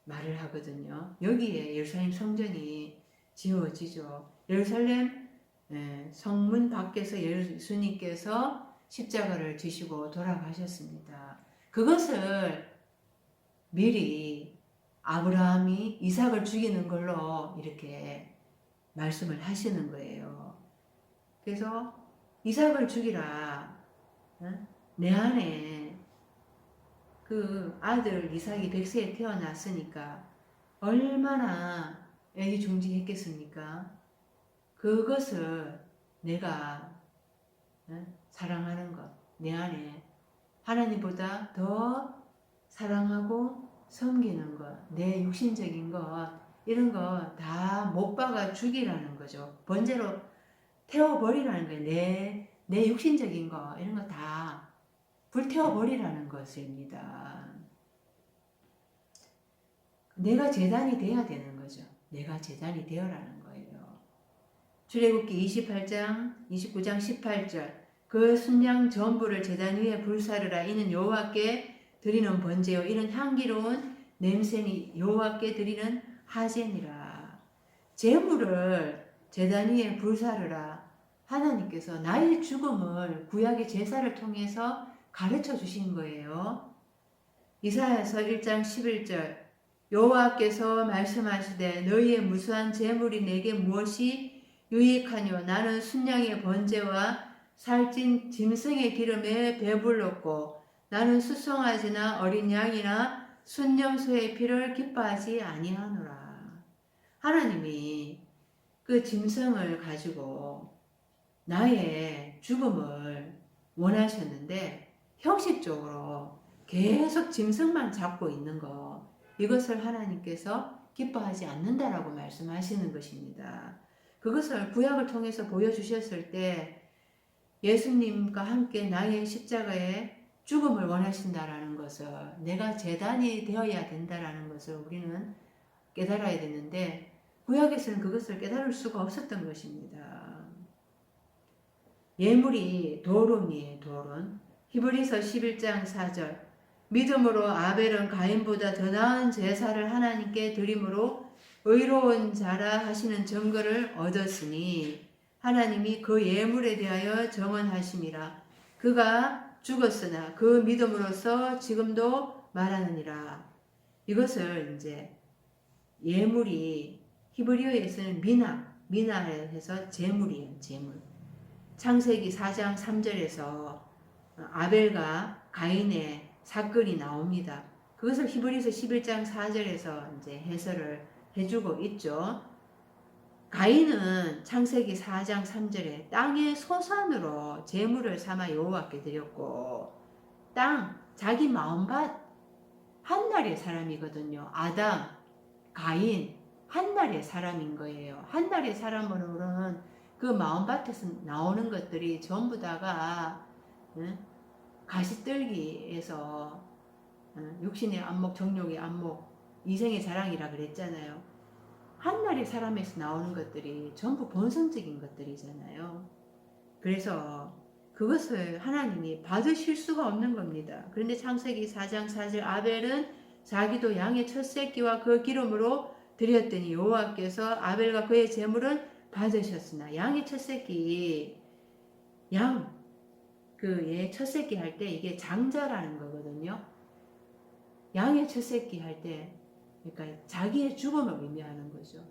말을 하거든요. 여기에 예루살렘 성전이 지어지죠. 예루살렘 성문 밖에서 예수님께서 십자가를 지시고 돌아가셨습니다. 그것을 미리 아브라함이 이삭을 죽이는 걸로 이렇게 말씀을 하시는 거예요. 그래서 이삭을 죽이라. 어? 내 안에 그 아들 이삭이 백세에 태어났으니까 얼마나 애지중지했겠습니까? 그것을 내가 사랑하는 것, 내 안에 하나님보다 더 사랑하고 섬기는 것, 내 육신적인 것, 이런 거 다 못 박아 죽이라는 거죠. 번제로 태워버리라는 거예요. 내 육신적인 거, 이런 거 다 불태워버리라는 것입니다. 내가 제단이 돼야 되는 거죠. 내가 제단이 되어라는 거예요. 출애굽기 28장, 29장 18절 그 순양 전부를 제단 위에 불사르라. 이는 여호와께 드리는 번제요 이는 향기로운 냄새니 여호와께 드리는 하제니라. 제물을 제단 위에 불사르라. 하나님께서 나의 죽음을 구약의 제사를 통해서 가르쳐 주신 거예요. 이사야서 1장 11절 여호와께서 말씀하시되 너희의 무수한 제물이 내게 무엇이 유익하뇨. 나는 순양의 번제와 살찐 짐승의 기름에 배불렀고 나는 수송아지나 어린 양이나 순염소의 피를 기뻐하지 아니하노라. 하나님이 그 짐승을 가지고 나의 죽음을 원하셨는데 형식적으로 계속 짐승만 잡고 있는 거, 이것을 하나님께서 기뻐하지 않는다라고 말씀하시는 것입니다. 그것을 구약을 통해서 보여주셨을 때 예수님과 함께 나의 십자가에 죽음을 원하신다라는 것을, 내가 제단이 되어야 된다라는 것을 우리는 깨달아야 되는데 구약에서는 그것을 깨달을 수가 없었던 것입니다. 예물이 도론이에요. 도론. 히브리서 11장 4절 믿음으로 아벨은 가인보다 더 나은 제사를 하나님께 드림으로 의로운 자라 하시는 증거를 얻었으니 하나님이 그 예물에 대하여 정언하심이라. 그가 죽었으나 그 믿음으로써 지금도 말하느니라. 이것을 이제 예물이 히브리어에서는 미나해서 제물이에요. 제물. 창세기 4장 3절에서 아벨과 가인의 사건이 나옵니다. 그것을 히브리서 11장 4절에서 이제 해설을 해주고 있죠. 가인은 창세기 4장 3절에 땅의 소산으로 제물을 삼아 여호와께 드렸고, 땅, 자기 마음밭, 한나라의 사람이거든요. 아담, 가인, 한나라의 사람인 거예요. 한나라의 사람으로는 그 마음밭에서 나오는 것들이 전부 다가 가시떨기에서 육신의 안목, 정욕의 안목, 이생의 자랑이라 그랬잖아요. 한나라의 사람에서 나오는 것들이 전부 본성적인 것들이잖아요. 그래서 그것을 하나님이 받으실 수가 없는 겁니다. 그런데 창세기 4장 4절 아벨은 자기도 양의 첫 새끼와 그 기름으로 드렸더니 여호와께서 아벨과 그의 제물은 받으셨으나 양의 첫 새끼, 양, 그의 첫 새끼 할 때 이게 장자라는 거거든요. 양의 첫 새끼 할 때, 그러니까 자기의 죽음을 의미하는 거죠.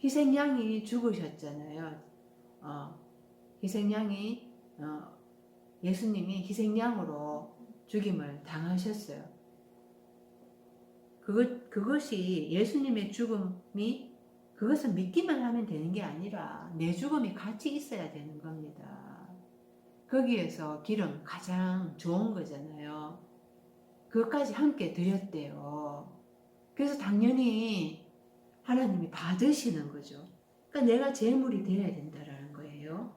희생양이 죽으셨잖아요. 희생양이 예수님이 희생양으로 죽임을 당하셨어요. 그것이 예수님의 죽음이 그것을 믿기만 하면 되는 게 아니라 내 죽음이 같이 있어야 되는 겁니다. 거기에서 기름 가장 좋은 거잖아요. 그것까지 함께 드렸대요. 그래서 당연히 하나님이 받으시는 거죠. 그러니까 내가 제물이 되어야 된다라는 거예요.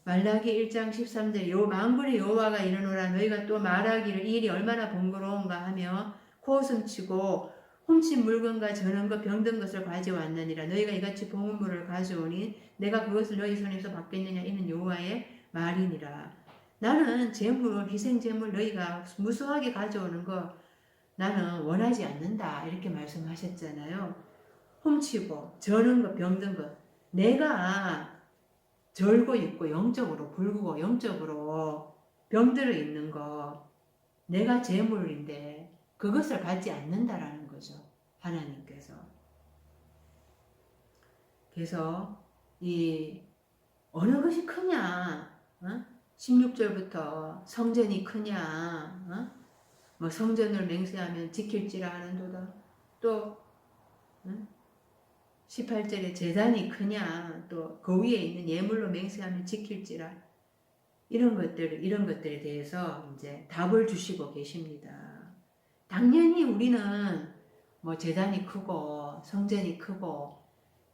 말라기 1장 13절 요 만군의 여호와가 이르노라 너희가 또 말하기를 이 일이 얼마나 번거로운가 하며 코웃음치고 훔친 물건과 저는 것 병든 것을 가져왔느니라. 너희가 이같이 봉헌물을 가져오니 내가 그것을 너희 손에서 받겠느냐 이는 여호와의 말이니라. 나는 제물, 희생제물 너희가 무수하게 가져오는 거 나는 원하지 않는다 이렇게 말씀하셨잖아요. 훔치고 저는 것 병든 것 내가 절고 있고 영적으로 붉고 영적으로 병들어 있는 거 내가 제물인데 그것을 받지 않는다라는 거죠. 하나님께서. 그래서 이 어느 것이 크냐 16절부터 성전이 크냐, 뭐 성전을 맹세하면 지킬지라 하는도다. 또 18절에 제단이 크냐, 또 그 위에 있는 예물로 맹세하면 지킬지라. 이런 것들에 대해서 이제 답을 주시고 계십니다. 당연히 우리는 뭐 제단이 크고 성전이 크고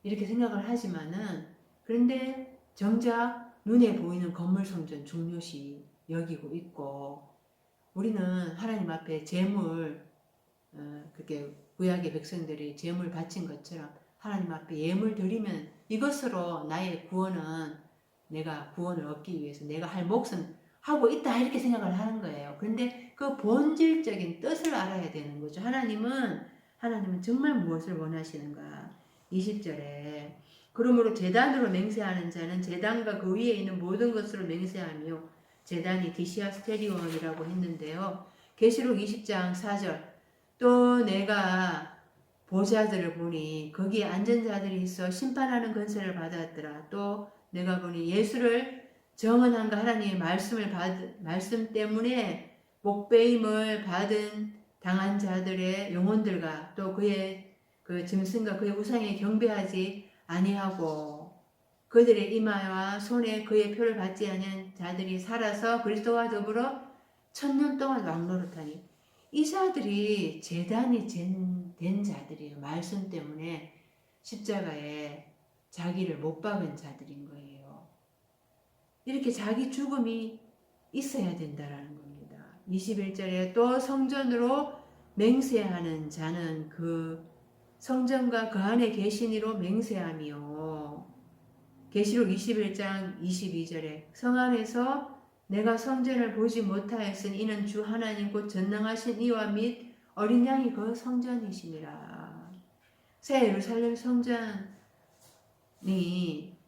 이렇게 생각을 하지만은, 그런데 정작 눈에 보이는 건물 성전 중요시 여기고 있고, 우리는 하나님 앞에 제물, 그렇게 구약의 백성들이 제물 바친 것처럼 하나님 앞에 예물 드리면 이것으로 나의 구원은, 내가 구원을 얻기 위해서 내가 할 몫은 하고 있다, 이렇게 생각을 하는 거예요. 그런데 그 본질적인 뜻을 알아야 되는 거죠. 하나님은 정말 무엇을 원하시는가. 20절에 그러므로 제단으로 맹세하는 자는 제단과 그 위에 있는 모든 것으로 맹세하며, 제단이 디시아스테리온이라고 했는데요. 계시록 20장 4절, 또 내가 보좌들을 보니 거기에 앉은 자들이 있어 심판하는 권세를 받았더라. 또 내가 보니 예수를 정언한가 하나님의 말씀 때문에 목배임을 받은 당한 자들의 영혼들과 또 그의 그 짐승과 그의 우상에 경배하지 아니하고 그들의 이마와 손에 그의 표를 받지 않은 자들이 살아서 그리스도와 더불어 1000년 동안 왕노릇하니, 이 자들이 제단이 된 자들이에요. 말씀 때문에 십자가에 자기를 못 박은 자들인 거예요. 이렇게 자기 죽음이 있어야 된다라는 겁니다. 21절에 또 성전으로 맹세하는 자는 그 성전과 그 안에 계신 이로 맹세하며, 계시록 21장 22절에 성 안에서 내가 성전을 보지 못하였으니 이는 주 하나님 곧 전능하신 이와 및 어린 양이 그 성전이시니라. 새 예루살렘 성전이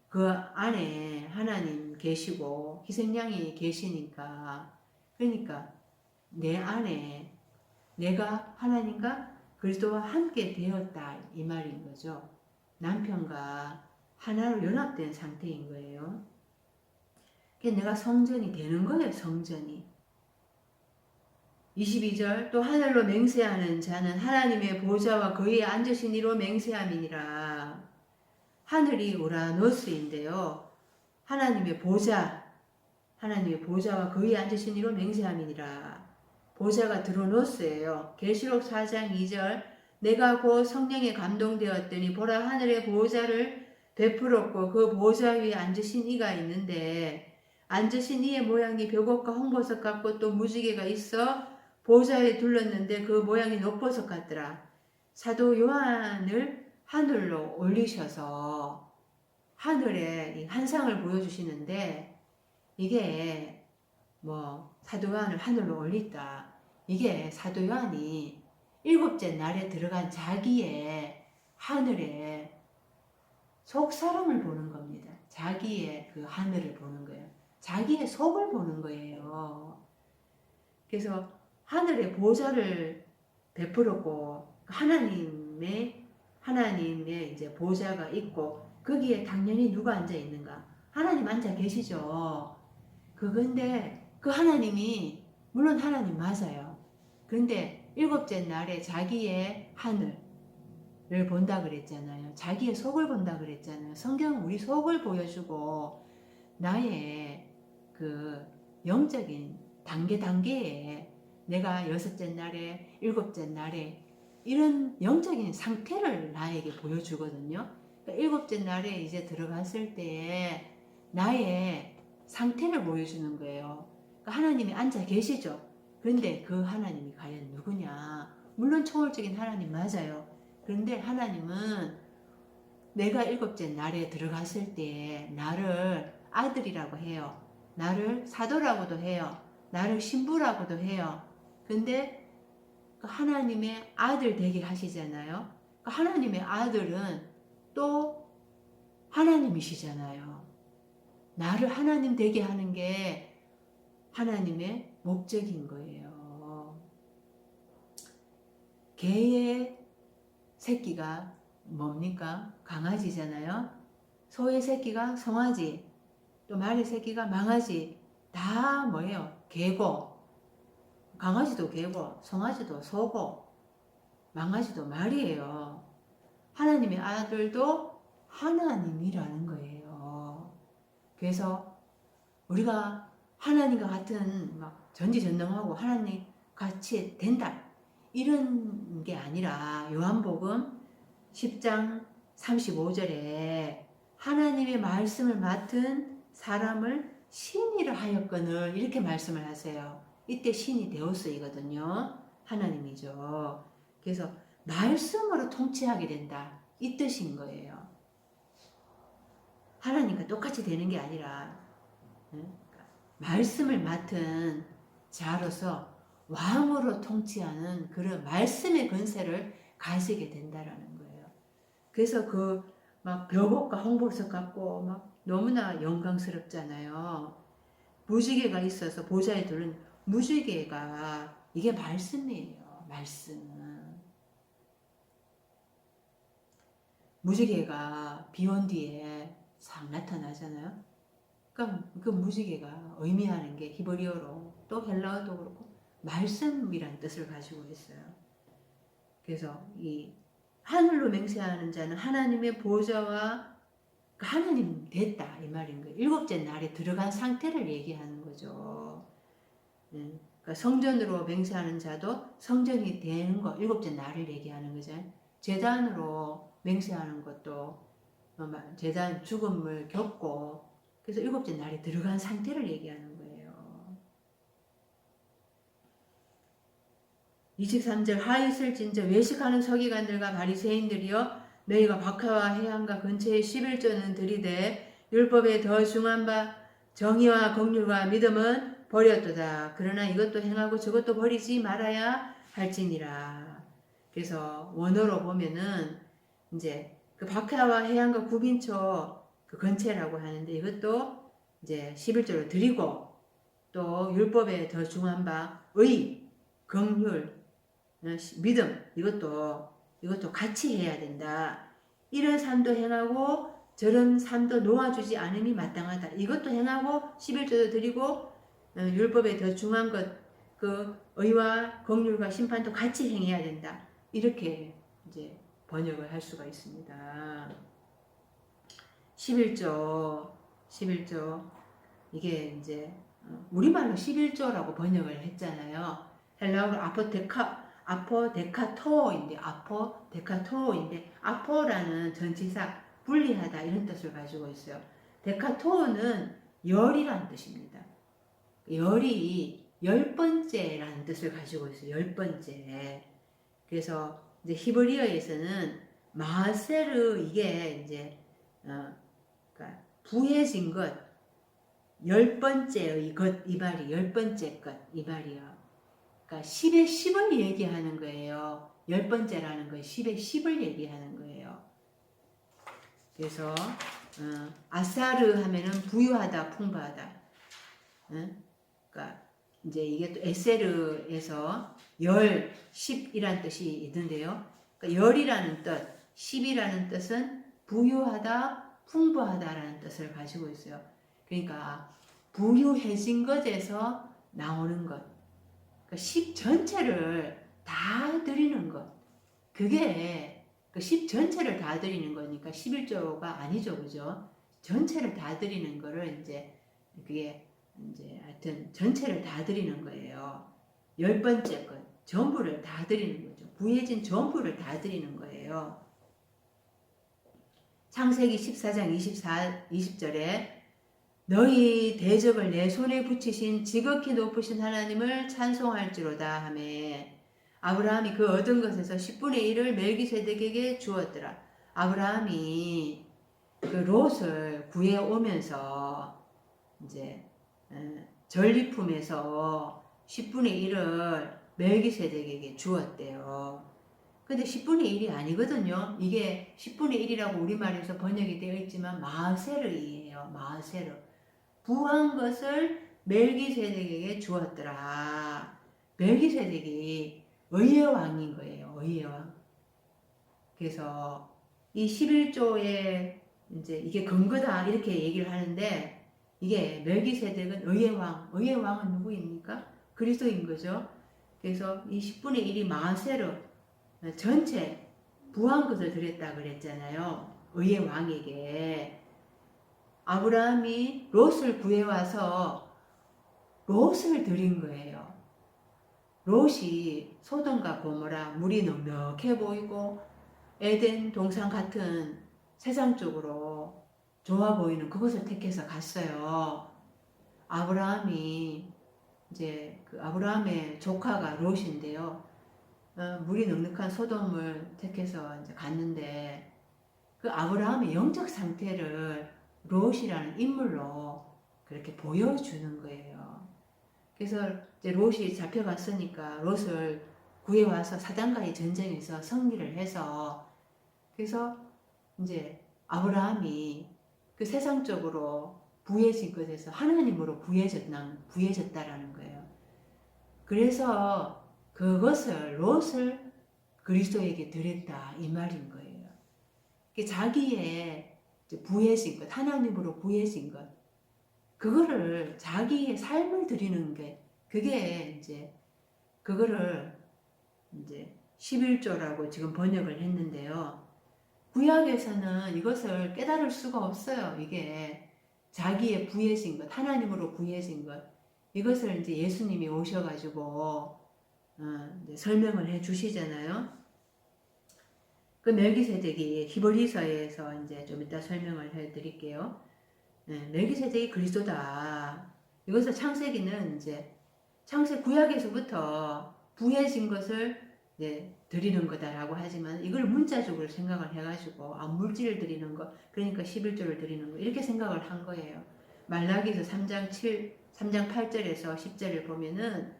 그 안에 하나님 계시고 희생양이 계시니까, 그러니까 내 안에 내가 하나님과 그리스도와 함께 되었다, 이 말인 거죠. 남편과 하나로 연합된 상태인 거예요. 내가 성전이 되는 거예요. 성전이. 22절 또 하늘로 맹세하는 자는 하나님의 보좌와 그 위에 앉으신 이로 맹세함이니라. 하늘이 우라노스인데요. 하나님의 보좌와 그 위에 앉으신 이로 맹세함이니라. 보좌가 드로노스예요. 계시록 4장 2절 내가 곧 성령에 감동되었더니 보라 하늘의 보좌를 베풀었고 그 보좌 위에 앉으신 이가 있는데, 앉으신 이의 모양이 벽옥과 홍보석 같고 또 무지개가 있어 보좌에 둘렀는데 그 모양이 녹보석 같더라. 사도 요한을 하늘로 올리셔서 하늘에 환상을 보여주시는데, 이게 뭐 사도 요한을 하늘로 올렸다, 이게 사도 요한이 일곱째 날에 들어간 자기의 하늘의 속 사람을 보는 겁니다. 자기의 그 하늘을 보는 거예요. 자기의 속을 보는 거예요. 그래서 하늘의 보좌를 베풀었고 하나님의 이제 보좌가 있고 거기에 당연히 누가 앉아 있는가? 하나님 앉아 계시죠. 그건데 그 하나님이 물론 하나님 맞아요. 그런데 일곱째 날에 자기의 하늘을 본다 그랬잖아요. 자기의 속을 본다 그랬잖아요. 성경은 우리 속을 보여주고 나의 그 영적인 단계에 내가 여섯째 날에 일곱째 날에 이런 영적인 상태를 나에게 보여주거든요. 그러니까 일곱째 날에 이제 들어갔을 때에 나의 상태를 보여주는 거예요. 그러니까 하나님이 앉아 계시죠. 그런데 그 하나님이 과연 누구냐? 물론 초월적인 하나님 맞아요. 그런데 하나님은 내가 일곱째 날에 들어갔을 때 나를 아들이라고 해요. 나를 사도라고도 해요. 나를 신부라고도 해요. 근데 그 하나님의 아들 되게 하시잖아요. 그 하나님의 아들은 또 하나님이시잖아요. 나를 하나님 되게 하는 게 하나님의 목적인 거예요. 개의 새끼가 뭡니까? 강아지잖아요. 소의 새끼가 송아지, 또 말의 새끼가 망아지. 다 뭐예요? 개고, 강아지도 개고, 송아지도 소고, 망아지도 말이에요. 하나님의 아들도 하나님이라는 거예요. 그래서 우리가 하나님과 같은 막 전지전능하고 하나님 같이 된다, 이런 게 아니라 요한복음 10장 35절에 하나님의 말씀을 맡은 사람을 신이라 하였거늘, 이렇게 말씀을 하세요. 이때 신이 데오스이거든요. 하나님이죠. 그래서 말씀으로 통치하게 된다, 이 뜻인 거예요. 하나님과 똑같이 되는 게 아니라 말씀을 맡은 자로서 왕으로 통치하는 그런 말씀의 권세를 가지게 된다라는 거예요. 그래서 그 막 벼복과 홍보석 같고 막 너무나 영광스럽잖아요. 무지개가 있어서 보좌에 두른 무지개가 이게 말씀이에요. 말씀은 무지개가 비 온 뒤에 싹 나타나잖아요. 그러니까 그 무지개가 의미하는 게 히브리어로 또 헬라어도 그렇고 말씀이란 뜻을 가지고 있어요. 그래서 이 하늘로 맹세하는 자는 하나님의 보좌와 하나님 됐다, 이 말인 거예요. 일곱째 날에 들어간 상태를 얘기하는 거죠. 그러니까 성전으로 맹세하는 자도 성전이 되는 거, 일곱째 날을 얘기하는 거죠. 제단으로 맹세하는 것도 제단 죽음을 겪고 그래서 일곱째 날에 들어간 상태를 얘기하는 거예요. 23절 하 있을진저 외식하는 서기관들과 바리새인들이여 너희가 박하와 해안과 근처에 11조는 들이되 율법에 더 중한 바 정의와 긍휼과 믿음은 버렸도다. 그러나 이것도 행하고 저것도 버리지 말아야 할지니라. 그래서 원어로 보면은 이제 그 박하와 해안과 구빈초 그 근처라고 하는데 이것도 이제 11조로 드리고 또 율법에 더 중한 바 의, 긍휼, 믿음 이것도 같이 해야 된다. 이런 삶도 행하고 저런 삶도 놓아주지 않음이 마땅하다. 이것도 행하고 11조도 드리고 율법에 더 중한 것, 그 의와 긍휼과 심판도 같이 행해야 된다. 이렇게 이제 번역을 할 수가 있습니다. 11조 이게 이제 우리말로 11조라고 번역을 했잖아요. 헬라어로 아포데카토인데 아포라는 전치사 분리하다 이런 뜻을 가지고 있어요. 데카토는 열이라는 뜻입니다. 열이 10번째라는 뜻을 가지고 있어요. 10번째. 그래서 이제 히브리어에서는 마세르 이게 이제 그러니까 부해진 것 10번째의 것 이 말이 10번째 것 이 말이요. 그러니까 10의 10을 얘기하는 거예요. 10번째라는 거 10의 10을 얘기하는 거예요. 그래서 아사르 하면은 부유하다, 풍부하다. 그러니까 이제 이게 또 에세르에서 열, 10이란 뜻이 있는데요. 그러니까 열이라는 뜻, 10이라는 뜻은 부유하다, 풍부하다라는 뜻을 가지고 있어요. 그러니까 부유해진 것에서 나오는 것. 그러니까 10 전체를 다 드리는 것. 그게 그 10 전체를 다 드리는 거니까 11조가 아니죠. 그죠? 전체를 다 드리는 거를 이제 그게 이제 하여튼 전체를 다 드리는 거예요. 10번째 것. 전부를 다 드리는 거죠. 부해진 전부를 다 드리는 거예요. 창세기 14장 20절에 너희 대적을 내 손에 붙이신 지극히 높으신 하나님을 찬송할지로다 하매 아브라함이 그 얻은 것에서 10분의 1을 멜기세덱에게 주었더라. 아브라함이 그 롯을 구해 오면서 이제 전리품에서 10분의 1을 멜기세덱에게 주었대요. 근데 10분의 1이 아니거든요. 이게 10분의 1이라고 우리말에서 번역이 되어 있지만 마세르이에요. 마세르. 부한 것을 멜기세덱에게 주었더라. 멜기세덱이 의의 왕인 거예요. 의의 왕. 그래서 이 11조에 이제 이게 근거다 이렇게 얘기를 하는데 이게 멜기세덱은 의의 왕, 의의 왕은 누구입니까? 그리스도인 거죠. 그래서 이 10분의 1이 마세르 전체 부한 것을 드렸다 그랬잖아요. 의의 왕에게 아브라함이 롯을 구해와서 롯을 드린 거예요. 롯이 소돔과 고모라 물이 넉넉해 보이고 에덴 동산 같은 세상 쪽으로 좋아 보이는 그곳을 택해서 갔어요. 아브라함이 이제 그 아브라함의 조카가 롯인데요. 물이 넉넉한 소돔을 택해서 이제 갔는데 그 아브라함의 영적 상태를 롯이라는 인물로 그렇게 보여주는 거예요. 그래서 이제 롯이 잡혀갔으니까 롯을 구해와서 사단과의 전쟁에서 승리를 해서 그래서 이제 아브라함이 그 세상적으로 부해진 것에서 하나님으로 구해졌다라는 거예요. 그래서 그것을 롯을 그리스도에게 드렸다 이 말인 거예요. 자기의 부해진 것, 하나님으로 부해진 것, 그거를 자기의 삶을 드리는 게 그게 이제 그거를 이제 11조라고 지금 번역을 했는데요. 구약에서는 이것을 깨달을 수가 없어요. 이게 자기의 부해진 것, 하나님으로 부해진 것, 이것을 이제 예수님이 오셔가지고 이제 설명을 해 주시잖아요. 그 멜기세덱이 히브리서에서 이제 좀 이따 설명을 해 드릴게요. 멜기세덱이 그리스도다. 이것을 창세기는 이제 창세 구약에서부터 부해진 것을 드리는 거다라고 하지만 이걸 문자적으로 생각을 해가지고 물질을 드리는 거 그러니까 11조를 드리는 거 이렇게 생각을 한 거예요. 말라기서 3장 8절에서 10절을 보면은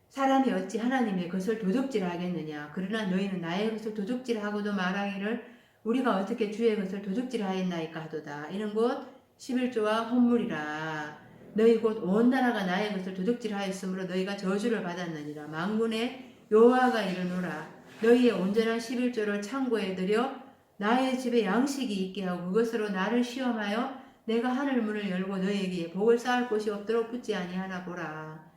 사람이 어찌 하나님의 것을 도둑질하겠느냐 그러나 너희는 나의 것을 도둑질하고도 말하기를 우리가 어떻게 주의 것을 도둑질하였나이까 하도다. 이는 곧 11조와 혼물이라. 너희 곧 온 나라가 나의 것을 도둑질하였으므로 너희가 저주를 받았느니라. 만군의 여호와가 이르노라. 너희의 온전한 11조를 창고에 들여 나의 집에 양식이 있게 하고 그것으로 나를 시험하여 내가 하늘 문을 열고 너희에게 복을 쌓을 곳이 없도록 붙지 아니하나 보라.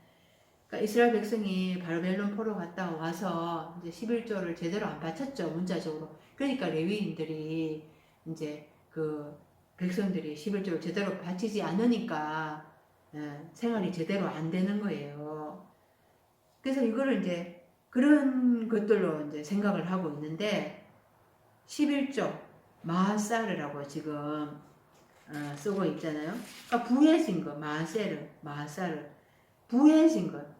그러니까 이스라엘 백성이 바벨론 포로 갔다 와서 이제 11조를 제대로 안 바쳤죠. 문자적으로. 그러니까 레위인들이 이제 그 백성들이 11조를 제대로 바치지 않으니까 생활이 제대로 안 되는 거예요. 그래서 이거를 이제 그런 것들로 이제 생각을 하고 있는데 11조 마사르라고 지금 쓰고 있잖아요. 그러니까 부해진 것, 마사르 부해진 것.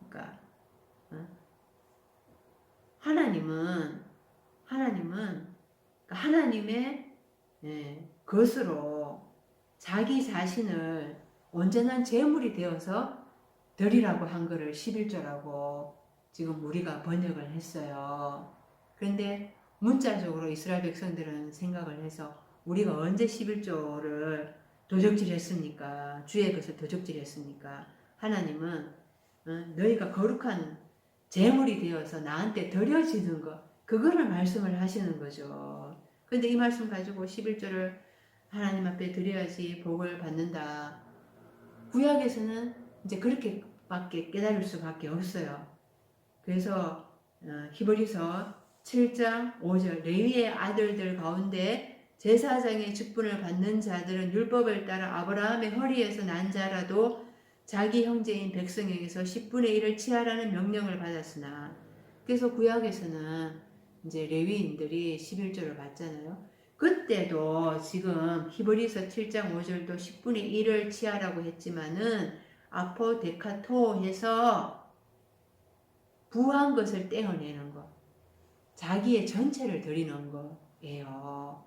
그러니까 하나님은 그러니까 하나님의 것으로 자기 자신을 온전한 제물이 되어서 드리라고 한 거를 11조라고 지금 우리가 번역을 했어요. 그런데 문자적으로 이스라엘 백성들은 생각을 해서 우리가 언제 11조를 도적질했습니까? 주의 것을 도적질했습니까? 하나님은 너희가 거룩한 제물이 되어서 나한테 드려지는 것 그거를 말씀을 하시는 거죠. 근데 이 말씀 가지고 11조를 하나님 앞에 드려야지 복을 받는다. 구약에서는 이제 그렇게밖에 깨달을 수밖에 없어요. 그래서 히브리서 7장 5절 레위의 아들들 가운데 제사장의 직분을 받는 자들은 율법을 따라 아브라함의 허리에서 난 자라도 자기 형제인 백성에게서 10분의 1을 취하라는 명령을 받았으나 그래서 구약에서는 이제 레위인들이 11조를 받잖아요. 그때도 지금 히브리서 7장 5절도 10분의 1을 취하라고 했지만은 아포데카토 해서 부한 것을 떼어내는 것, 자기의 전체를 드리는 거예요.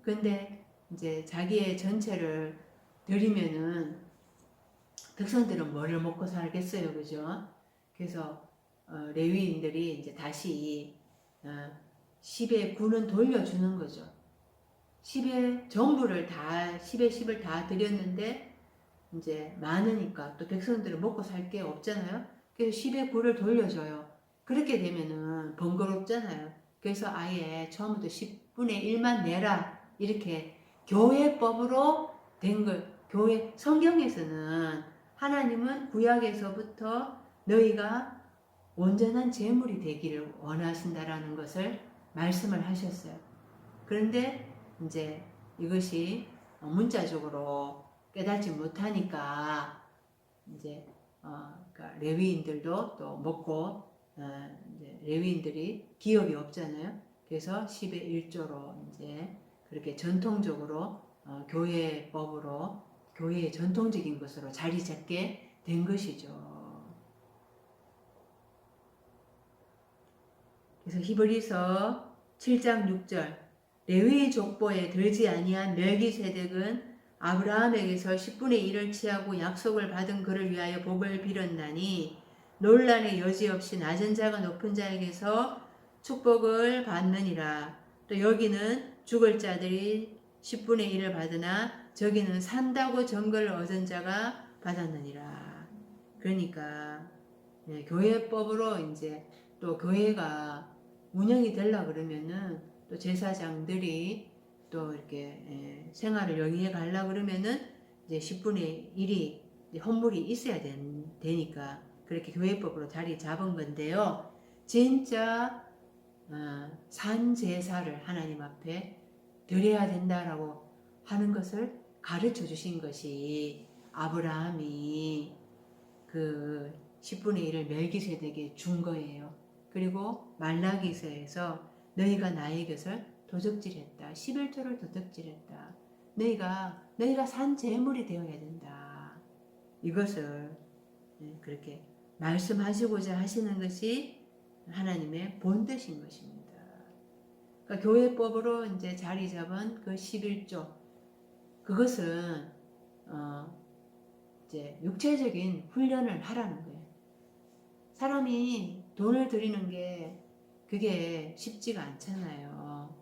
근데 이제 자기의 전체를 드리면은 백성들은 뭐를 먹고 살겠어요, 그죠? 그래서 레위인들이 이제 다시 10의 9는 돌려주는 거죠. 10의 전부를 다 10의 10을 다 드렸는데 이제 많으니까 또 백성들은 먹고 살 게 없잖아요. 그래서 10의 9를 돌려줘요. 그렇게 되면은 번거롭잖아요. 그래서 아예 처음부터 10분의 1만 내라 이렇게 교회법으로 된 걸 교회 성경에서는 하나님은 구약에서부터 너희가 온전한 제물이 되기를 원하신다라는 것을 말씀을 하셨어요. 그런데 이제 이것이 문자적으로 깨닫지 못하니까 이제 그러니까 레위인들도 또 먹고 이제 레위인들이 기업이 없잖아요. 그래서 10의 1조로 이제 그렇게 전통적으로 교회법으로 교회의 전통적인 것으로 자리 잡게 된 것이죠. 그래서 히브리서 7장 6절 레위 족보에 들지 아니한 멜기세덱은 아브라함에게서 10분의 1을 취하고 약속을 받은 그를 위하여 복을 빌었나니 논란의 여지 없이 낮은 자가 높은 자에게서 축복을 받느니라. 또 여기는 죽을 자들이 10분의 1을 받으나 저기는 산다고 정글을 얻은 자가 받았느니라. 그러니까 교회법으로 이제 또 교회가 운영이 되려 그러면은 또 제사장들이 또 이렇게 생활을 영위해 가려 그러면은 이제 10분의 1이 헌물이 있어야 되니까 그렇게 교회법으로 자리 잡은 건데요. 진짜 산 제사를 하나님 앞에 드려야 된다라고 하는 것을 가르쳐 주신 것이 아브라함이 그 10분의 1을 멜기세덱에게 준 거예요. 그리고 말라기서에서 너희가 나의 것을 도적질했다. 11조를 도적질했다. 너희가 산 제물이 되어야 된다. 이것을 그렇게 말씀하시고자 하시는 것이 하나님의 본뜻인 것입니다. 그러니까 교회법으로 이제 자리 잡은 그 11조 그것은 이제 육체적인 훈련을 하라는 거예요. 사람이 돈을 들이는 게 그게 쉽지가 않잖아요.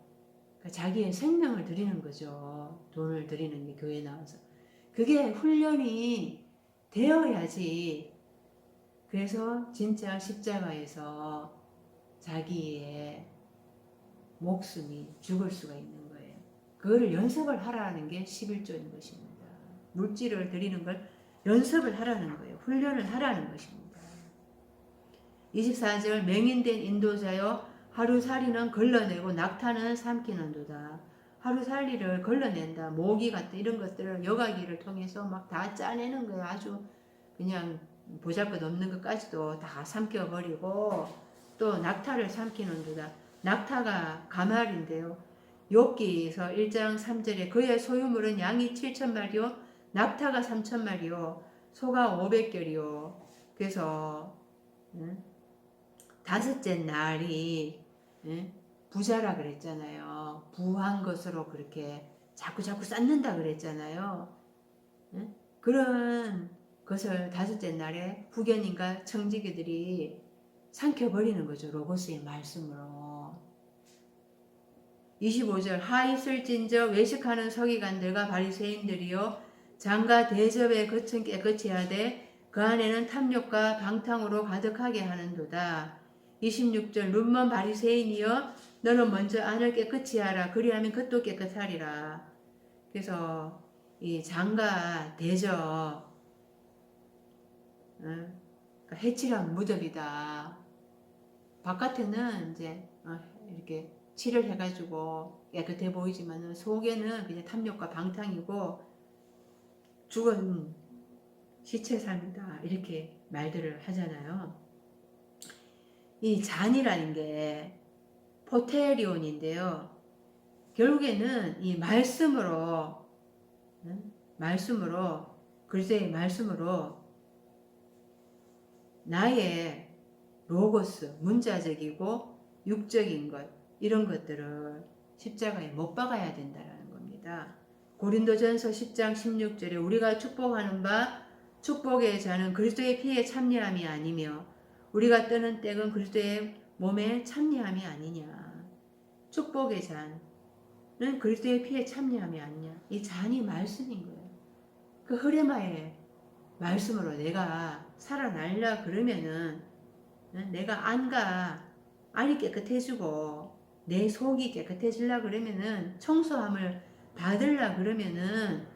그러니까 자기의 생명을 드리는 거죠. 돈을 드리는 게 교회에 나와서. 그게 훈련이 되어야지. 그래서 진짜 십자가에서 자기의 목숨이 죽을 수가 있는 거예요. 그거를 연습을 하라는 게 11조인 것입니다. 물질을 드리는 걸 연습을 하라는 거예요. 훈련을 하라는 것입니다. 24절 맹인된 인도자여 하루살이는 걸러내고 낙타는 삼키는도다. 하루살이를 걸러낸다. 모기 같은 이런 것들을 여가기를 통해서 막 다 짜내는 거예요. 아주 그냥 보잘것없는 것까지도 다 삼켜버리고 또 낙타를 삼키는도다. 낙타가 가말인데요. 욥기서 1장 3절에 그의 소유물은 양이 7,000마리요 낙타가 3,000마리요 소가 500결이요. 그래서 다섯째 날이 부자라 그랬잖아요. 부한 것으로 그렇게 자꾸 쌓는다 그랬잖아요. 그런 것을 다섯째 날에 후견인과 청지기들이 삼켜버리는 거죠. 로고스의 말씀으로. 25절 하있을진저 외식하는 서기관들과 바리새인들이요 장과 대접의 거천 깨끗이 하되 그 안에는 탐욕과 방탕으로 가득하게 하는도다. 26절 눈먼 바리새인이여 너는 먼저 안을 깨끗이 하라. 그리하면 겉도 깨끗하리라. 그래서 이 장과 대접 그러니까 해칠한 무덤이다. 바깥에는 이제 이렇게 칠을 해가지고 깨끗해 보이지만 속에는 그냥 탐욕과 방탕이고 죽은 시체 삶이다. 이렇게 말들을 하잖아요. 이 잔이라는 게 포테리온인데요. 결국에는 이 말씀으로 글쎄의 말씀으로 나의 로고스, 문자적이고 육적인 것 이런 것들을 십자가에 못 박아야 된다는 겁니다. 고린도전서 10장 16절에 우리가 축복하는 바 축복의 잔은 그리스도의 피에 참여함이 아니며 우리가 뜨는 땡은 그리스도의 몸에 참여함이 아니냐. 축복의 잔은 그리스도의 피에 참여함이 아니냐. 이 잔이 말씀인 거예요. 그 흐레마의 말씀으로 내가 살아날라 그러면은 내가 안이 깨끗해지고 내 속이 깨끗해지려 그러면은 청소함을 받으려 그러면은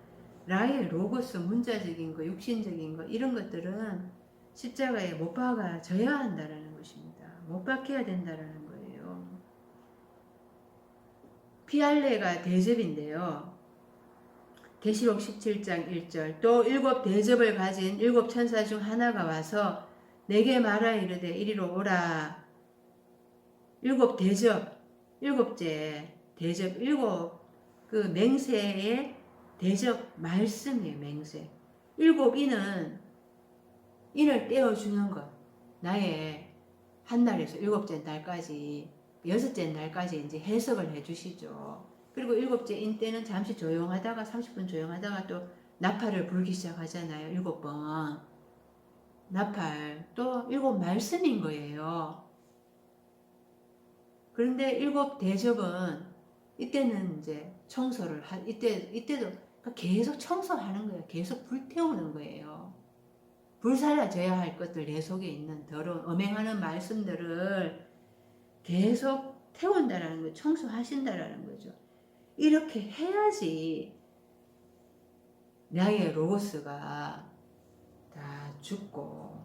나의 로고스, 문자적인 거, 육신적인 거 이런 것들은 십자가에 못 박아져야 한다라는 것입니다. 못 박혀야 된다라는 거예요. 피알레가 대접인데요. 계시록 17장 1절 또 일곱 대접을 가진 일곱 천사 중 하나가 와서 내게 말하 이르되 이리로 오라. 일곱 대접, 일곱째 대접, 일곱 그 맹세의 대접 말씀이에요. 맹세. 일곱 인은 인을 떼어주는 것. 나의 한 날에서 일곱째 날까지, 여섯째 날까지 이제 해석을 해주시죠. 그리고 일곱째 인 때는 잠시 조용하다가 30분 조용하다가 또 나팔을 불기 시작하잖아요. 7번. 나팔. 또 일곱 말씀인 거예요. 그런데 일곱 대접은 이때는 이제 청소를 이때도 계속 청소하는 거예요. 계속 불태우는 거예요. 불사라져야 할 것들 내 속에 있는 더러운 엄행하는 말씀들을 계속 태운다라는 거예요. 청소하신다라는 거죠. 이렇게 해야지 나의 로고스가 다 죽고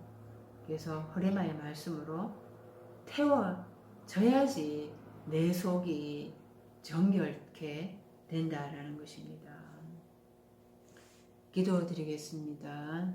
그래서 허레마의 말씀으로 태워져야지 내 속이 정결케 된다라는 것입니다. 기도드리겠습니다.